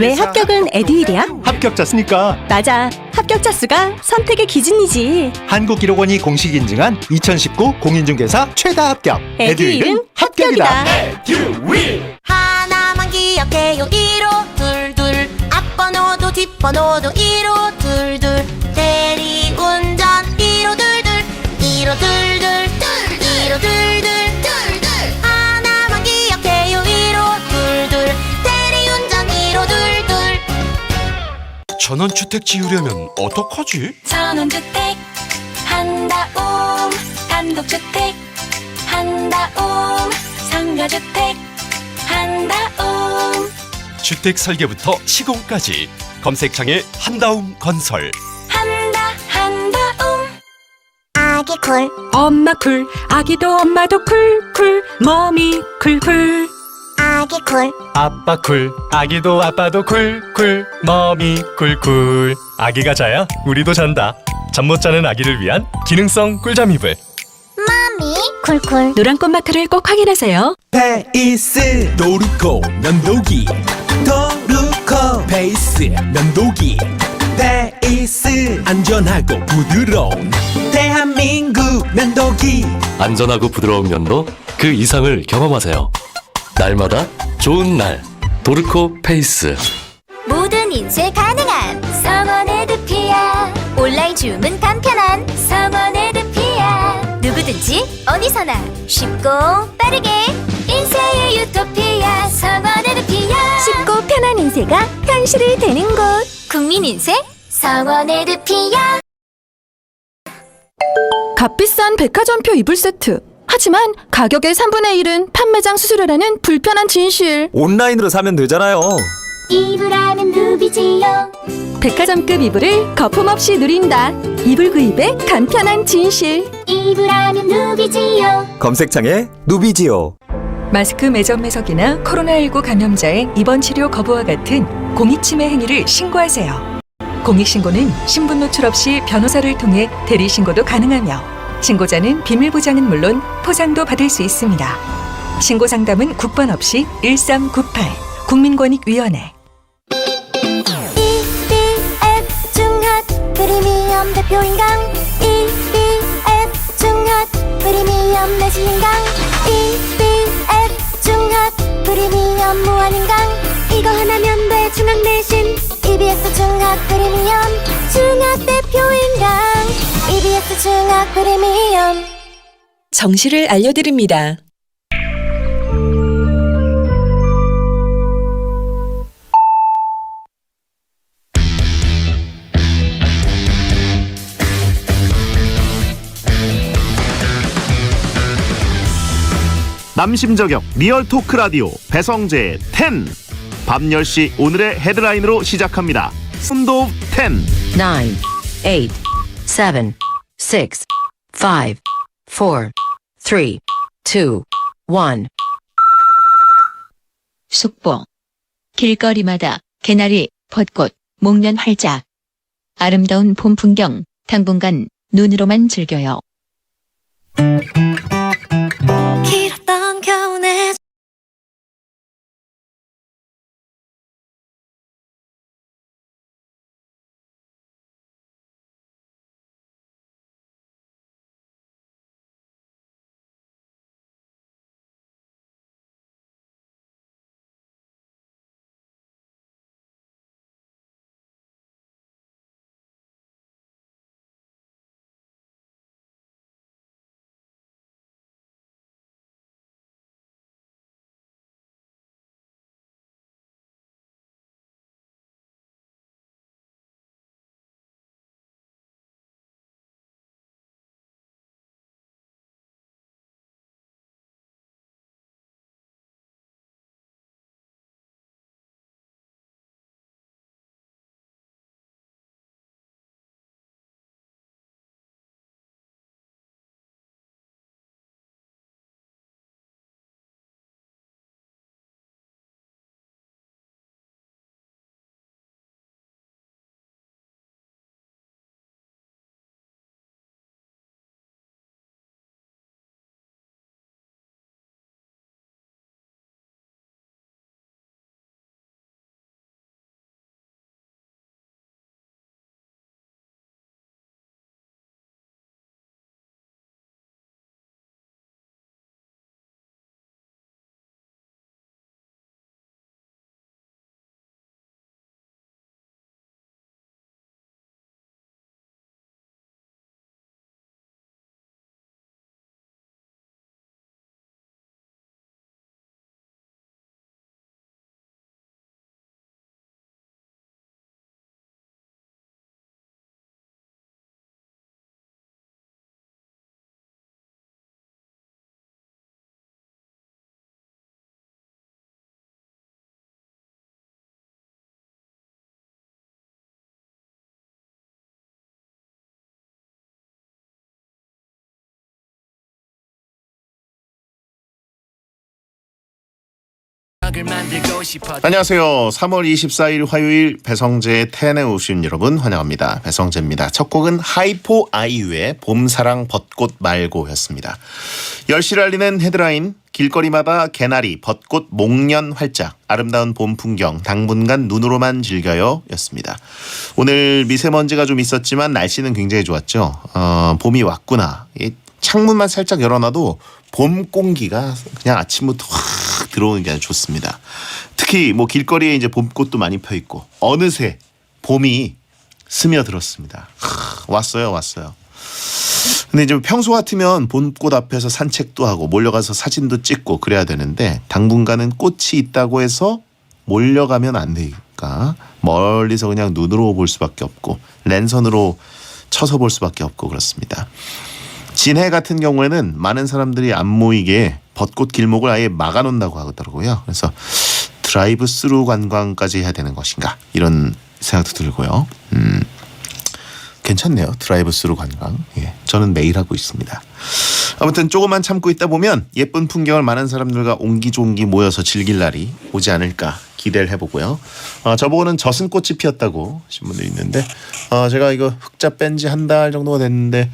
왜 합격은 에듀윌이야? 합격자 수니까. 맞아. 합격자 수가 선택의 기준이지. 한국기록원이 공식 인증한 2019 공인중개사 최다 합격. 에듀윌은 합격이다. 에듀윌. 하나만 기억해요 1호 둘둘 앞번호도 뒷번호도 1호 둘둘 대리운전 1호 둘둘 1호 둘둘 1호 둘둘 하나만 기억해요 1호 둘둘 대리운전 1호 둘둘 전원주택 지으려면 어떡하지? 전원주택 한다움, 단독주택 한다움, 상가주택 한다움, 주택 설계부터 시공까지 검색창에 한다움 건설. 한다움. 아기 콜 엄마 쿨, 아기도 엄마도 쿨쿨, 머미 쿨쿨. 아기 콜 아빠 쿨, 아기도 아빠도 쿨쿨, 머미 쿨쿨. 아기가 자야 우리도 잔다. 잠 못 자는 아기를 위한 기능성 꿀잠 이불. 마미 쿨쿨 노란꽃 마크를 꼭 확인하세요. 페이스 도르코 면도기 도르코 페이스 면도기 페이스 안전하고 부드러운 대한민국 면도기 안전하고 부드러운 면도 그 이상을 경험하세요. 날마다 좋은 날 도르코 페이스. 모든 인쇄 가능한 성원에드피아, 온라인 주문 간편한 성원에드피아. 누구든지 어디서나 쉽고 빠르게 인쇄의 유토피아, 성원에드피아. 쉽고 편한 인쇄가 현실이 되는 곳 국민인쇄 성원에드피아. 값비싼 백화점표 이불 세트. 하지만 가격의 3분의 1은 판매장 수수료라는 불편한 진실. 온라인으로 사면 되잖아요. 이불하면 누비지요. 백화점급 이불을 거품 없이 누린다. 이불 구입의 간편한 진실. 이불하면 누비지요. 검색창에 누비지요. 마스크 매점 매석이나 코로나19 감염자의 입원 치료 거부와 같은 공익침해 행위를 신고하세요. 공익신고는 신분 노출 없이 변호사를 통해 대리 신고도 가능하며 신고자는 비밀 보장은 물론 포상도 받을 수 있습니다. 신고 상담은 국번 없이 1398 국민권익위원회. EBF 중핫 프리미엄 대표인강 EBF 중핫 프리미엄 내시인강 EBF 중핫 프리미엄 무한인강 이거 하나면 돼 중학 내신 EBS 중학 프리미엄 중학 대표인강 EBS 중학 프리미엄 정시를 알려드립니다. 남심 저격 리얼 토크 라디오 배성재의 10. 밤 10시 오늘의 헤드라인으로 시작합니다. 순도 오브 10. 9, 8, 7, 6, 5, 4, 3, 2, 1. 숙보. 길거리마다 개나리, 벚꽃, 목련 활짝. 아름다운 봄 풍경 당분간 눈으로만 즐겨요. 안녕하세요. 3월 24일 화요일 배성재의 텐에 오신 여러분 환영합니다. 배성재입니다. 첫 곡은 하이포 아이유의 봄사랑 벚꽃 말고였습니다. 10시를 알리는 헤드라인 길거리마다 개나리, 벚꽃, 목련 활짝 아름다운 봄 풍경 당분간 눈으로만 즐겨요 였습니다. 오늘 미세먼지가 좀 있었지만 날씨는 굉장히 좋았죠. 봄이 왔구나. 창문만 살짝 열어놔도 봄 공기가 그냥 아침부터 확 들어오는 게 아주 좋습니다. 특히 뭐 길거리에 이제 봄꽃도 많이 펴 있고 어느새 봄이 스며들었습니다. 왔어요. 근데 이제 평소 같으면 봄꽃 앞에서 산책도 하고 몰려가서 사진도 찍고 그래야 되는데 당분간은 꽃이 있다고 해서 몰려가면 안 되니까 멀리서 그냥 눈으로 볼 수밖에 없고 랜선으로 쳐서 볼 수밖에 없고 그렇습니다. 진해 같은 경우에는 많은 사람들이 안 모이게 벚꽃 길목을 아예 막아놓는다고 하더라고요. 그래서 드라이브 스루 관광까지 해야 되는 것인가 이런 생각도 들고요. 괜찮네요. 드라이브 스루 관광. 예, 저는 매일 하고 있습니다. 아무튼 조금만 참고 있다 보면 예쁜 풍경을 많은 사람들과 옹기종기 모여서 즐길 날이 오지 않을까 기대를 해보고요. 저보고는 젖은꽃이 피었다고 하신 분들이 있는데 제가 이거 흑자 뺀 지 한 달 정도가 됐는데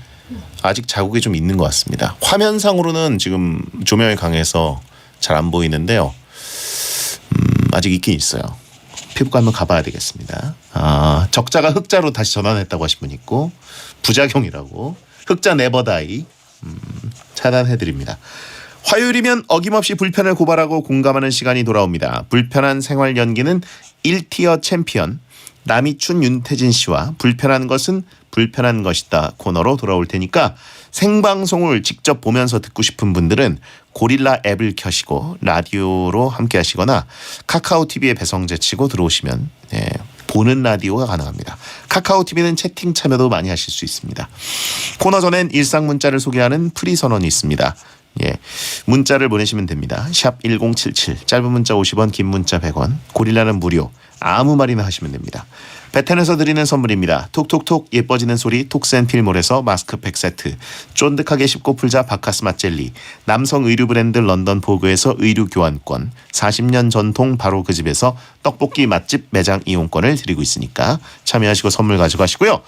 아직 자국이 좀 있는 것 같습니다. 화면상으로는 지금 조명이 강해서 잘 안 보이는데요. 아직 있긴 있어요. 피부과 한번 가봐야 되겠습니다. 적자가 흑자로 다시 전환했다고 하신 분 있고 부작용이라고 흑자 네버다이 차단해드립니다. 화요일이면 어김없이 불편을 고발하고 공감하는 시간이 돌아옵니다. 불편한 생활 연기는 1티어 챔피언 남이춘 윤태진 씨와 불편한 것은 불편한 것이다 코너로 돌아올 테니까 생방송을 직접 보면서 듣고 싶은 분들은 고릴라 앱을 켜시고 라디오로 함께 하시거나 카카오TV에 배성재 치고 들어오시면 보는 라디오가 가능합니다. 카카오TV는 채팅 참여도 많이 하실 수 있습니다. 코너 전엔 일상 문자를 소개하는 프리 선언이 있습니다. 문자를 보내시면 됩니다. 샵 1077 짧은 문자 50원 긴 문자 100원 고릴라는 무료 아무 말이나 하시면 됩니다. 베텐에서 드리는 선물입니다. 톡톡톡 예뻐지는 소리 톡센필몰에서 마스크팩 세트 쫀득하게 씹고 풀자 바카스맛 젤리 남성 의류 브랜드 런던 포그에서 의류 교환권 40년 전통 바로 그 집에서 떡볶이 맛집 매장 이용권을 드리고 있으니까 참여하시고 선물 가져가시고요.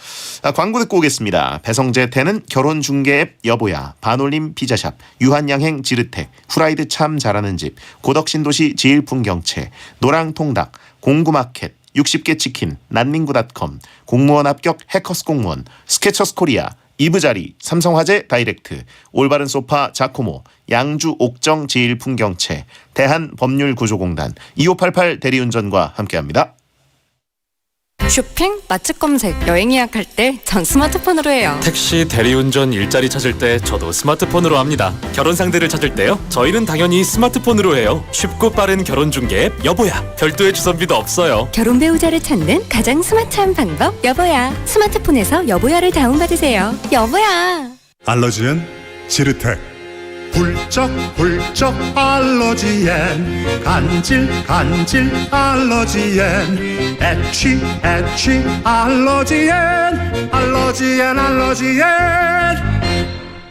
광고 듣고 오겠습니다. 배성재 텐은 결혼 중개 앱 여보야 반올림 피자샵 유한양행 지르텍 후라이드 참 잘하는 집 고덕신도시 지일풍경채 노랑통닭 공구마켓 60개 치킨, 난민구닷컴, 공무원 합격 해커스 공무원, 스케쳐스 코리아, 이브자리, 삼성화재 다이렉트, 올바른 소파 자코모, 양주 옥정 지일풍경채, 대한법률구조공단, 2588 대리운전과 함께합니다. 쇼핑, 맛집 검색, 여행 예약할 때 전 스마트폰으로 해요. 택시, 대리운전, 일자리 찾을 때 저도 스마트폰으로 합니다. 결혼 상대를 찾을 때요? 저희는 당연히 스마트폰으로 해요. 쉽고 빠른 결혼 중개 앱 여보야. 별도의 주선비도 없어요. 결혼 배우자를 찾는 가장 스마트한 방법 여보야. 스마트폰에서 여보야를 다운받으세요. 여보야. 알러지엔 지르텍 훌쩍훌쩍 알러지엔 간질 알러지엔 애취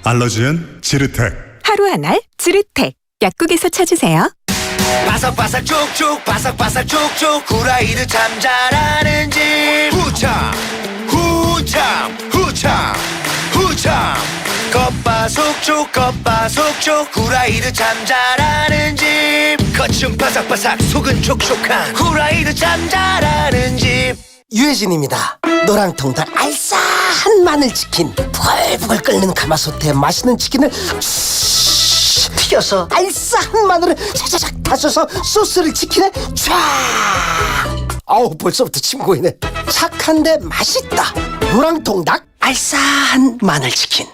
알러지엔 지르텍 하루 한 알 지르텍 약국에서 찾으세요. 바삭바삭 쭉쭉 바삭바삭 쭉쭉 후라이드 참 잘하는 집 후참 겉바속촉 후라이드 참 잘하는 집 겉은 바삭바삭 속은 촉촉한 후라이드 참 잘하는 집 유해진입니다. 노랑통닭 알싸한 마늘치킨 부글부글 끓는 가마솥에 맛있는 치킨을 튀겨서 알싸한 마늘을 차차작 다져서 소스를 치킨에 쫙 아우 벌써부터 침 고이네. 착한데 맛있다. 노랑통닭 알싸한 마늘치킨.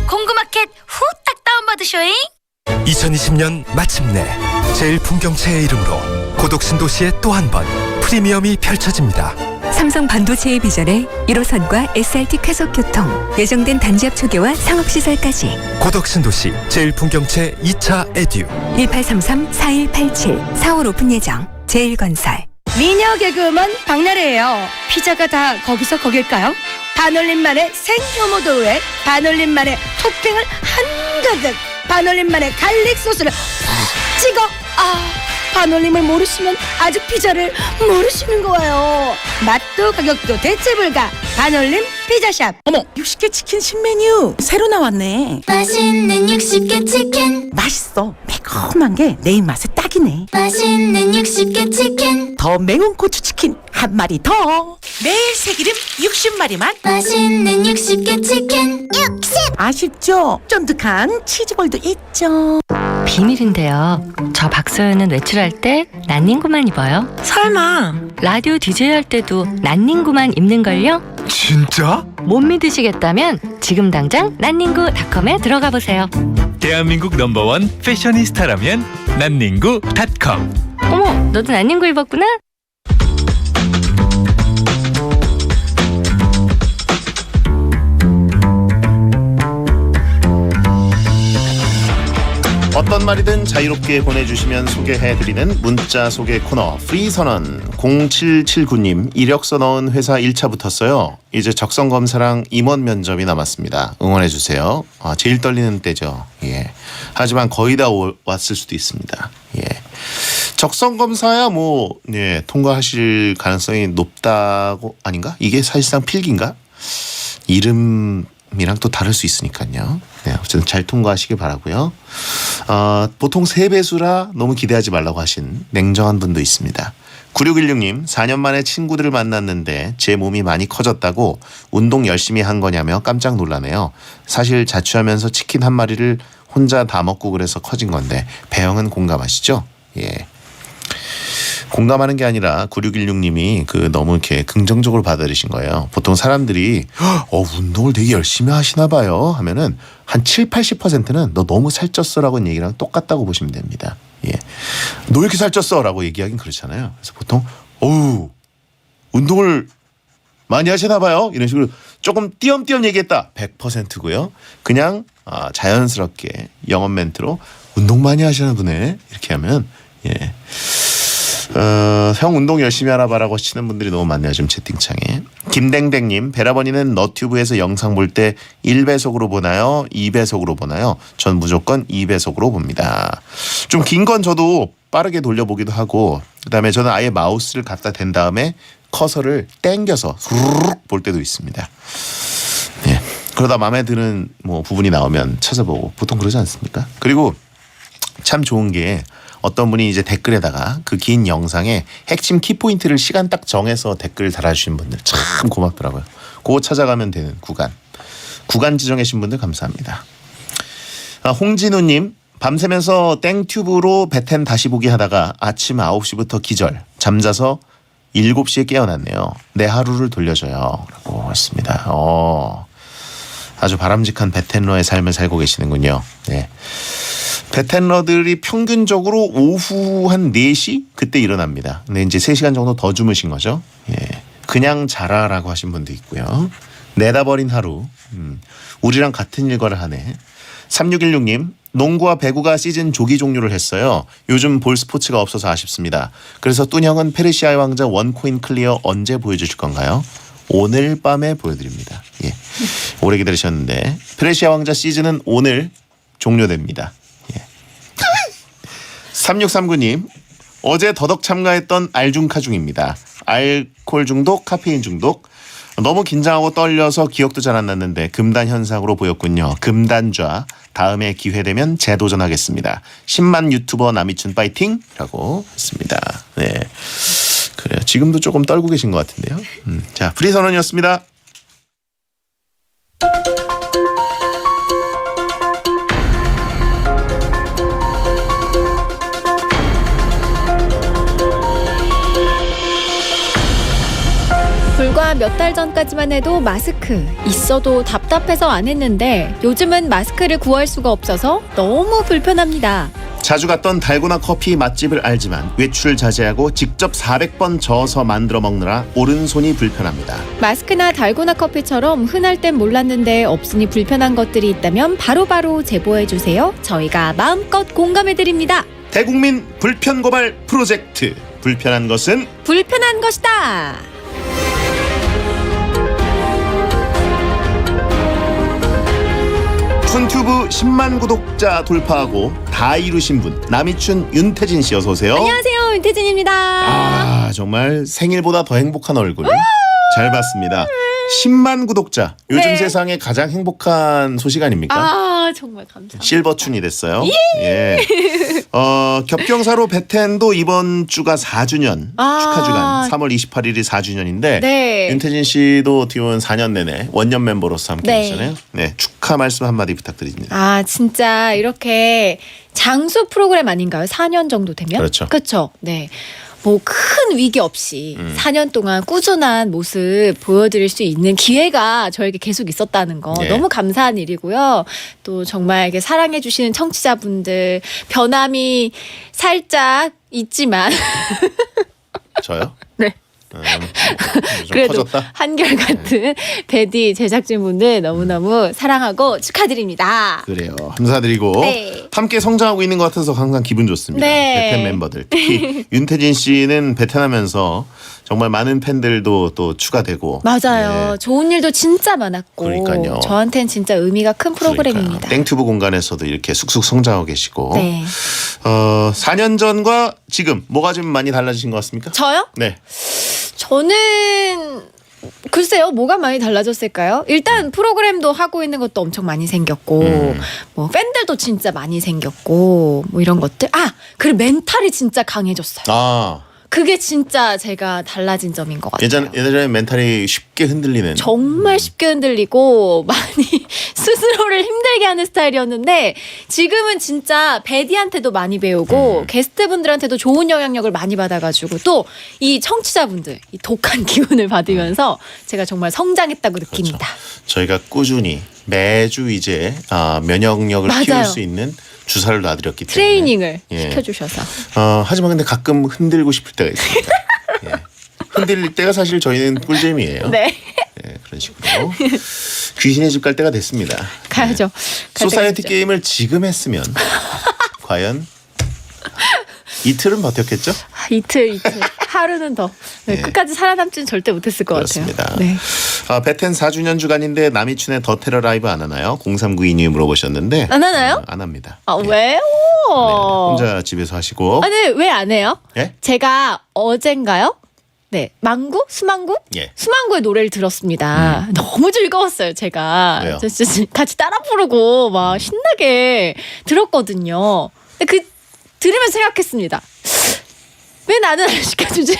공구마켓 후딱 다운받으쇼잉. 2020년 마침내 제일풍경채의 이름으로 고독신도시에 또 한 번 프리미엄이 펼쳐집니다. 삼성 반도체의 비전에 1호선과 SRT 쾌속교통, 예정된 단지업 초기화 상업시설까지. 고덕신도시 제일풍경채 2차 에듀 1833-4187 4월 오픈 예정. 제일건설. 미녀 개그우먼 박나래예요. 피자가 다 거기서 거길까요? 반올림만의 생효모도우에 반올림만의 토핑을 한가득, 반올림만의 갈릭 소스를 찍어. 반올림을 모르시면 아직 피자를 모르시는 거예요. 맛도 가격도 대체 불가. 반올림 피자샵. 어머, 60개 치킨 신메뉴 새로 나왔네. 맛있는 60개 치킨, 맛있어. 매콤한 게 내 입맛에 딱이네. 맛있는 60개 치킨, 더 매운 고추 치킨 한 마리 더. 매일 새기름 60마리만. 맛있는 60개 치킨, 60! 아쉽죠? 쫀득한 치즈볼도 있죠. 비밀인데요. 저 박소연은 외출할 때 난닝구만 입어요. 설마. 라디오 DJ 할 때도 난닝구만 입는걸요? 진짜? 못 믿으시겠다면 지금 당장 난닝구닷컴에 들어가 보세요. 대한민국 넘버원 패셔니스타라면 난닝구닷컴. 어머, 너도 난닝구 입었구나? 어떤 말이든 자유롭게 보내주시면 소개해드리는 문자 소개 코너 프리선언. 0779님, 이력서 넣은 회사 1차 붙었어요. 이제 적성검사랑 임원 면접이 남았습니다. 응원해주세요. 제일 떨리는 때죠. 예. 하지만 거의 다 왔을 수도 있습니다. 예. 적성검사야 예, 통과하실 가능성이 높다고 아닌가? 이게 사실상 필기인가? 이름이랑 또 다를 수 있으니까요. 네, 어쨌든 잘 통과하시길 바라고요. 보통 3배수라 너무 기대하지 말라고 하신 냉정한 분도 있습니다. 9616님, 4년 만에 친구들을 만났는데 제 몸이 많이 커졌다고 운동 열심히 한 거냐며 깜짝 놀라네요. 사실 자취하면서 치킨 한 마리를 혼자 다 먹고 그래서 커진 건데 배영은 공감하시죠? 예. 공감하는 게 아니라 9616님이 너무 이렇게 긍정적으로 받아들이신 거예요. 보통 사람들이 운동을 되게 열심히 하시나 봐요 하면은 한 70-80%는 너 너무 살쪘어라고 얘기랑 똑같다고 보시면 됩니다. 예. 너 왜 이렇게 살쪘어라고 얘기하긴 그렇잖아요. 그래서 보통 운동을 많이 하시나 봐요 이런 식으로 조금 띄엄띄엄 얘기했다 100%고요. 그냥 자연스럽게 영업 멘트로 운동 많이 하시나 보네 이렇게 하면 예. 형 운동 열심히 하나 봐라고 하시는 분들이 너무 많네요. 지금 채팅창에. 김댕댕님, 베라버니는 너튜브에서 영상 볼 때 1배속으로 보나요? 2배속으로 보나요? 전 무조건 2배속으로 봅니다. 좀 긴 건 저도 빠르게 돌려보기도 하고, 그 다음에 저는 아예 마우스를 갖다 댄 다음에 커서를 땡겨서 후루룩 볼 때도 있습니다. 예. 그러다 마음에 드는 부분이 나오면 찾아보고 보통 그러지 않습니까? 그리고 참 좋은 게 어떤 분이 이제 댓글에다가 그 긴 영상에 핵심 키포인트를 시간 딱 정해서 댓글 달아주신 분들 참 고맙더라고요. 그거 찾아가면 되는 구간 지정해주신 분들 감사합니다. 홍진우님, 밤새면서 땡튜브로 베텐 다시 보기 하다가 아침 9시부터 기절, 잠자서 7시에 깨어났네요. 내 하루를 돌려줘요 라고 했습니다. 아주 바람직한 베텐러의 삶을 살고 계시는군요. 네. 베텐러들이 평균적으로 오후 한 4시 그때 일어납니다. 근데 이제 3시간 정도 더 주무신 거죠. 예. 그냥 자라라고 하신 분도 있고요. 내다버린 하루. 우리랑 같은 일과를 하네. 3616님, 농구와 배구가 시즌 조기 종료를 했어요. 요즘 볼 스포츠가 없어서 아쉽습니다. 그래서 뚜형은 페르시아의 왕자 원코인 클리어 언제 보여주실 건가요? 오늘 밤에 보여드립니다. 예. 오래 기다리셨는데 페르시아 왕자 시즌은 오늘 종료됩니다. 3639님, 어제 더덕 참가했던 알중카 중입니다. 알코올 중독, 카페인 중독. 너무 긴장하고 떨려서 기억도 잘 안 났는데 금단 현상으로 보였군요. 금단좌. 다음에 기회 되면 재도전하겠습니다. 10만 유튜버 남이춘 파이팅! 라고 했습니다. 네, 그래요. 지금도 조금 떨고 계신 것 같은데요. 자, 프리선언이었습니다. 불과 몇 달 전까지만 해도 마스크 있어도 답답해서 안 했는데 요즘은 마스크를 구할 수가 없어서 너무 불편합니다. 자주 갔던 달고나 커피 맛집을 알지만 외출 자제하고 직접 400번 저어서 만들어 먹느라 오른손이 불편합니다. 마스크나 달고나 커피처럼 흔할 땐 몰랐는데 없으니 불편한 것들이 있다면 바로바로 제보해주세요. 저희가 마음껏 공감해드립니다. 대국민 불편 고발 프로젝트. 불편한 것은 불편한 것이다. 툰튜브 10만 구독자 돌파하고 다 이루신 분 남이춘 윤태진 씨 어서 오세요. 안녕하세요, 윤태진입니다. 아 정말 생일보다 더 행복한 얼굴 잘 봤습니다. 10만 구독자 요즘 네. 세상에 가장 행복한 소식 아닙니까? 아 정말 감사합니다. 실버춘이 됐어요. 예. 겹경사로 베텐도 이번 주가 4주년 축하 주간 3월 28일이 4주년인데 네. 윤태진 씨도 어떻게 보면 4년 내내 원년 멤버로서 함께 네. 했잖아요. 네, 축하 말씀 한마디 부탁드립니다. 아 진짜 이렇게 장수 프로그램 아닌가요? 4년 정도 되면? 그렇죠. 그렇죠. 네. 뭐 큰 위기 없이 4년 동안 꾸준한 모습 보여드릴 수 있는 기회가 저에게 계속 있었다는 거 예. 너무 감사한 일이고요. 또 정말 이렇게 사랑해 주시는 청취자분들 변함이 살짝 있지만 저요? 네. 좀 그래도 커졌다. 한결같은 베디 제작진분들 너무너무 사랑하고 축하드립니다. 그래요. 감사드리고 네. 함께 성장하고 있는 것 같아서 항상 기분 좋습니다. 네. 베텐 멤버들 특히 윤태진 씨는 베텐하면서 정말 많은 팬들도 또 추가되고 맞아요. 예. 좋은 일도 진짜 많았고 그러니까요. 저한테는 진짜 의미가 큰 프로그램입니다. 땡튜브 공간에서도 이렇게 쑥쑥 성장하고 계시고 네. 4년 전과 지금 뭐가 좀 많이 달라지신 것 같습니까? 저요? 네. 저는 글쎄요, 뭐가 많이 달라졌을까요? 일단 프로그램도 하고 있는 것도 엄청 많이 생겼고, 뭐 팬들도 진짜 많이 생겼고, 뭐 이런 것들. 아, 그리고 멘탈이 진짜 강해졌어요. 아 그게 진짜 제가 달라진 점인 것 같아요. 예전에 멘탈이 쉽게 흔들리는 정말 쉽게 흔들리고 많이 스스로를 힘들게 하는 스타일이었는데 지금은 진짜 베디한테도 많이 배우고 게스트분들한테도 좋은 영향력을 많이 받아가지고 또 이 청취자분들 이 독한 기운을 받으면서 제가 정말 성장했다고 느낍니다. 저희가 꾸준히 매주 이제 면역력을 맞아요. 키울 수 있는 주사를 놔드렸기 때문에 트레이닝을 예. 시켜주셔서 하지만 근데 가끔 흔들고 싶을 때가 있습니다. 예. 흔들릴 때가 사실 저희는 꿀잼이에요. 네. 예, 그런 식으로 귀신의 집 갈 때가 됐습니다. 가야죠. 갈 소사이어티 때가 게임을 지금 했으면 과연 이틀은 버텼겠죠? 이틀 하루는 더 네, 예. 끝까지 살아남지는 절대 못했을 것 그렇습니다. 같아요. 네. 베텐 4주년 주간인데 남이춘의 더 테러 라이브 안 하나요? 0392님이 물어보셨는데 안 하나요? 안 합니다. 아 예. 왜요? 혼자 집에서 하시고 아니 왜 안 해요? 예? 제가 어젠가요? 네, 망구? 수망구? 예. 수망구의 노래를 들었습니다. 너무 즐거웠어요, 제가. 왜요? 저 진짜 같이 따라 부르고 막 신나게 들었거든요. 근데 그 들으면서 생각했습니다. 왜 나는 안 시켜주지?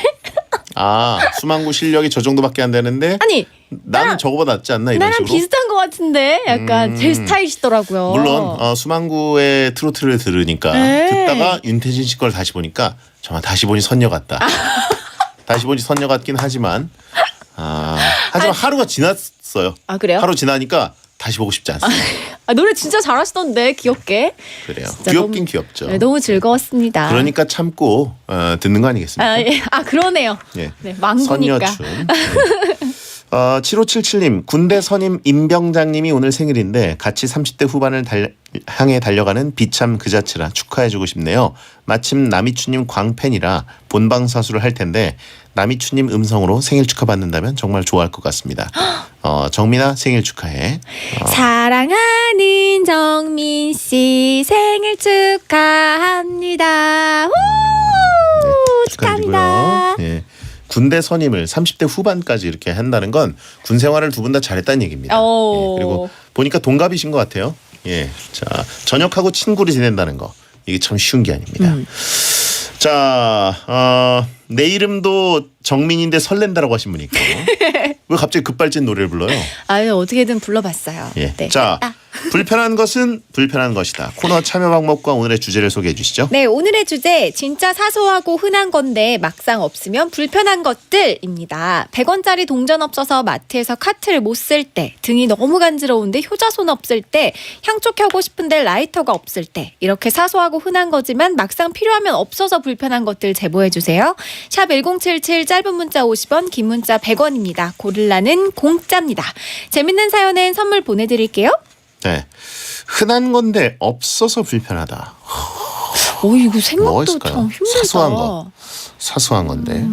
수망구 실력이 저 정도밖에 안 되는데 아니 나는 저거보다 낫지 않나 이런 나랑 식으로. 비슷한 것 같은데 약간 제 스타일이시더라고요. 물론 수망구의 트로트를 들으니까 네. 듣다가 윤태진 씨 걸 다시 보니까 정말 다시 보니 선녀 같다. 다시 보니 선녀 같긴 하지만 하지만 하루가 지났어요. 아 그래요? 하루 지나니까 다시 보고 싶지 않습니다. 노래 진짜 잘하시던데 귀엽게. 그래요. 진짜 귀엽긴 너무, 귀엽죠. 네, 너무 즐거웠습니다. 그러니까 참고 듣는 거 아니겠습니까? 예. 그러네요. 예. 네, 망구니까. 선녀춘. 7577님 군대 선임 임병장님이 오늘 생일인데 같이 30대 후반을 향해 달려가는 비참 그 자체라 축하해주고 싶네요. 마침 남이춘님 광팬이라 본방사수를 할 텐데 남이춘님 음성으로 생일 축하받는다면 정말 좋아할 것 같습니다. 정민아 생일 축하해. 사랑하는 정민 씨 생일 축하합니다. 우! 축하합니다. 예. 군대 선임을 30대 후반까지 이렇게 한다는 건 군 생활을 두 분 다 잘했다는 얘기입니다. 예, 그리고 보니까 동갑이신 것 같아요. 예, 자 전역하고 친구를 지낸다는 거 이게 참 쉬운 게 아닙니다. 자, 내 이름도 정민인데 설렌다라고 하신 분이 있고 왜 갑자기 급발진 노래를 불러요? 아유 어떻게든 불러봤어요. 예, 네. 자 불편한 것은 불편한 것이다. 코너 참여 방법과 오늘의 주제를 소개해 주시죠. 네, 오늘의 주제 진짜 사소하고 흔한 건데 막상 없으면 불편한 것들입니다. 100원짜리 동전 없어서 마트에서 카트를 못 쓸 때, 등이 너무 간지러운데 효자손 없을 때, 향초 켜고 싶은데 라이터가 없을 때, 이렇게 사소하고 흔한 거지만 막상 필요하면 없어서 불편한 것들 제보해 주세요. 샵 1077 짧은 문자 50원, 긴 문자 100원입니다. 고릴라는 공짜입니다. 재밌는 사연엔 선물 보내드릴게요. 네, 흔한 건데 없어서 불편하다. 이거 생각도 뭐가 있을까요? 참 힘들다. 사소한 건데.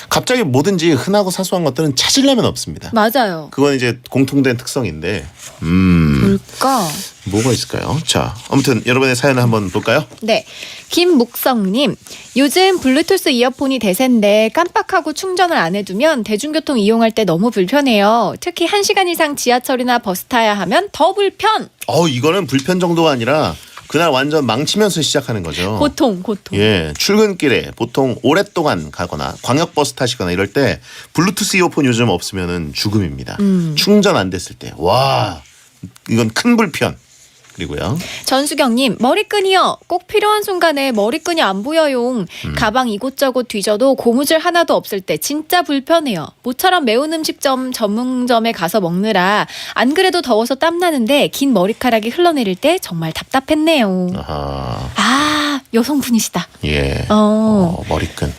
갑자기 뭐든지 흔하고 사소한 것들은 찾으려면 없습니다. 맞아요. 그건 이제 공통된 특성인데. 뭘까? 뭐가 있을까요? 자, 아무튼 여러분의 사연을 한번 볼까요? 네, 김묵성님. 요즘 블루투스 이어폰이 대세인데 깜빡하고 충전을 안 해두면 대중교통 이용할 때 너무 불편해요. 특히 1시간 이상 지하철이나 버스 타야 하면 더 불편. 이거는 불편 정도가 아니라 그날 완전 망치면서 시작하는 거죠. 고통. 예, 출근길에 보통 오랫동안 가거나 광역버스 타시거나 이럴 때 블루투스 이어폰 요즘 없으면은 죽음입니다. 충전 안 됐을 때, 와, 이건 큰 불편. 그리고요. 전수경님, 머리끈이요. 꼭 필요한 순간에 머리끈이 안 보여요. 가방 이곳저곳 뒤져도 고무줄 하나도 없을 때 진짜 불편해요. 모처럼 매운 음식점 전문점에 가서 먹느라 안 그래도 더워서 땀나는데 긴 머리카락이 흘러내릴 때 정말 답답했네요. 여성분이시다. 예. 머리끈.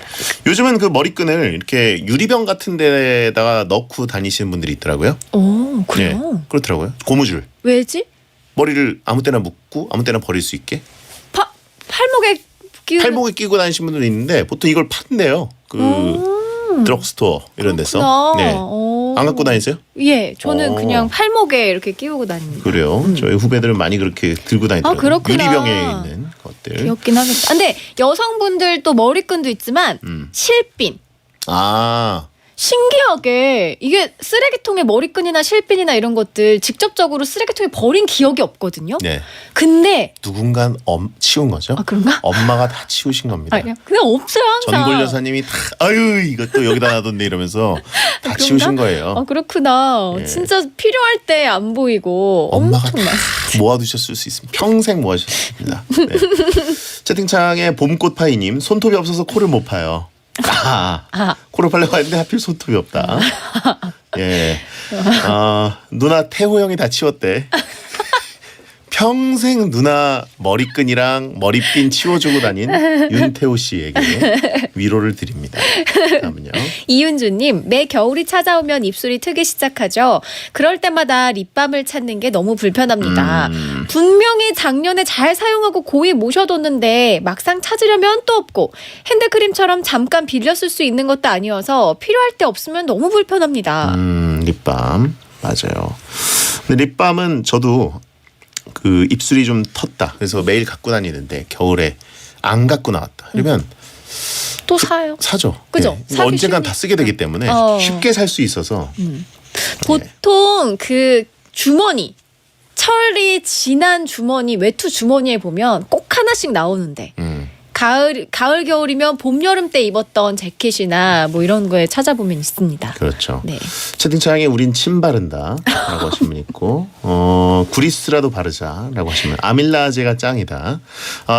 요즘은 그 머리끈을 이렇게 유리병 같은 데다가 넣고 다니시는 분들이 있더라고요. 그래요? 예, 그렇더라고요. 고무줄. 왜지? 머리를 아무 때나 묶고 아무 때나 버릴 수 있게. 팔목에 끼고 다니시는 분들이 있는데 보통 이걸 판대요. 드럭스토어 이런 데서. 그렇구나. 네. 안 갖고 다니세요? 예, 저는 그냥 팔목에 이렇게 끼우고 다닙니다. 그래요. 저희 후배들은 많이 그렇게 들고 다니더라고요. 그렇구나. 유리병에 있는 것들. 귀엽긴 하겠다. 근데 여성분들 또 머리끈도 있지만 실핀. 신기하게 이게 쓰레기통에 머리끈이나 실핀이나 이런 것들 직접적으로 쓰레기통에 버린 기억이 없거든요. 네. 근데 누군가 치운 거죠? 그런가? 엄마가 다 치우신 겁니다. 그냥 없어요 항상. 전골 여사님이 다 이것도 여기다 놔뒀네 이러면서 다 그런가? 치우신 거예요. 그렇구나. 예. 진짜 필요할 때 안 보이고 엄마가 엄청 다 모아두셨을 수 있습니다. 평생 모아주셨습니다. 네. 채팅창에 봄꽃파이님, 손톱이 없어서 코를 못 파요. 코를 팔려고 했는데 하필 손톱이 없다. 예. 누나 태호 형이 다 치웠대. 평생 누나 머리끈이랑 머리핀 치워주고 다닌 윤태호 씨에게 위로를 드립니다. 다음은요. 이윤주님, 매 겨울이 찾아오면 입술이 트기 시작하죠. 그럴 때마다 립밤을 찾는 게 너무 불편합니다. 분명히 작년에 잘 사용하고 고이 모셔뒀는데 막상 찾으려면 또 없고 핸드크림처럼 잠깐 빌려 쓸 수 있는 것도 아니어서 필요할 때 없으면 너무 불편합니다. 립밤 맞아요. 근데 립밤은 저도 그 입술이 좀 텄다. 그래서 매일 갖고 다니는데 겨울에 안 갖고 나왔다. 그러면 또 사요. 사죠. 그죠? 네. 언젠간 다 쓰게 되기 때문에 쉽게 살 수 있어서. 보통 그 주머니, 철이 진한 주머니, 외투 주머니에 보면 꼭 하나씩 나오는데 가을 겨울이면 봄 여름 때 입었던 재킷이나 뭐 이런 거에 찾아보면 있습니다. 그렇죠. 네. 채팅창에 우린 침 바른다라고 하신 분 있고 구리스라도 바르자라고 하시면 아밀라제가 짱이다.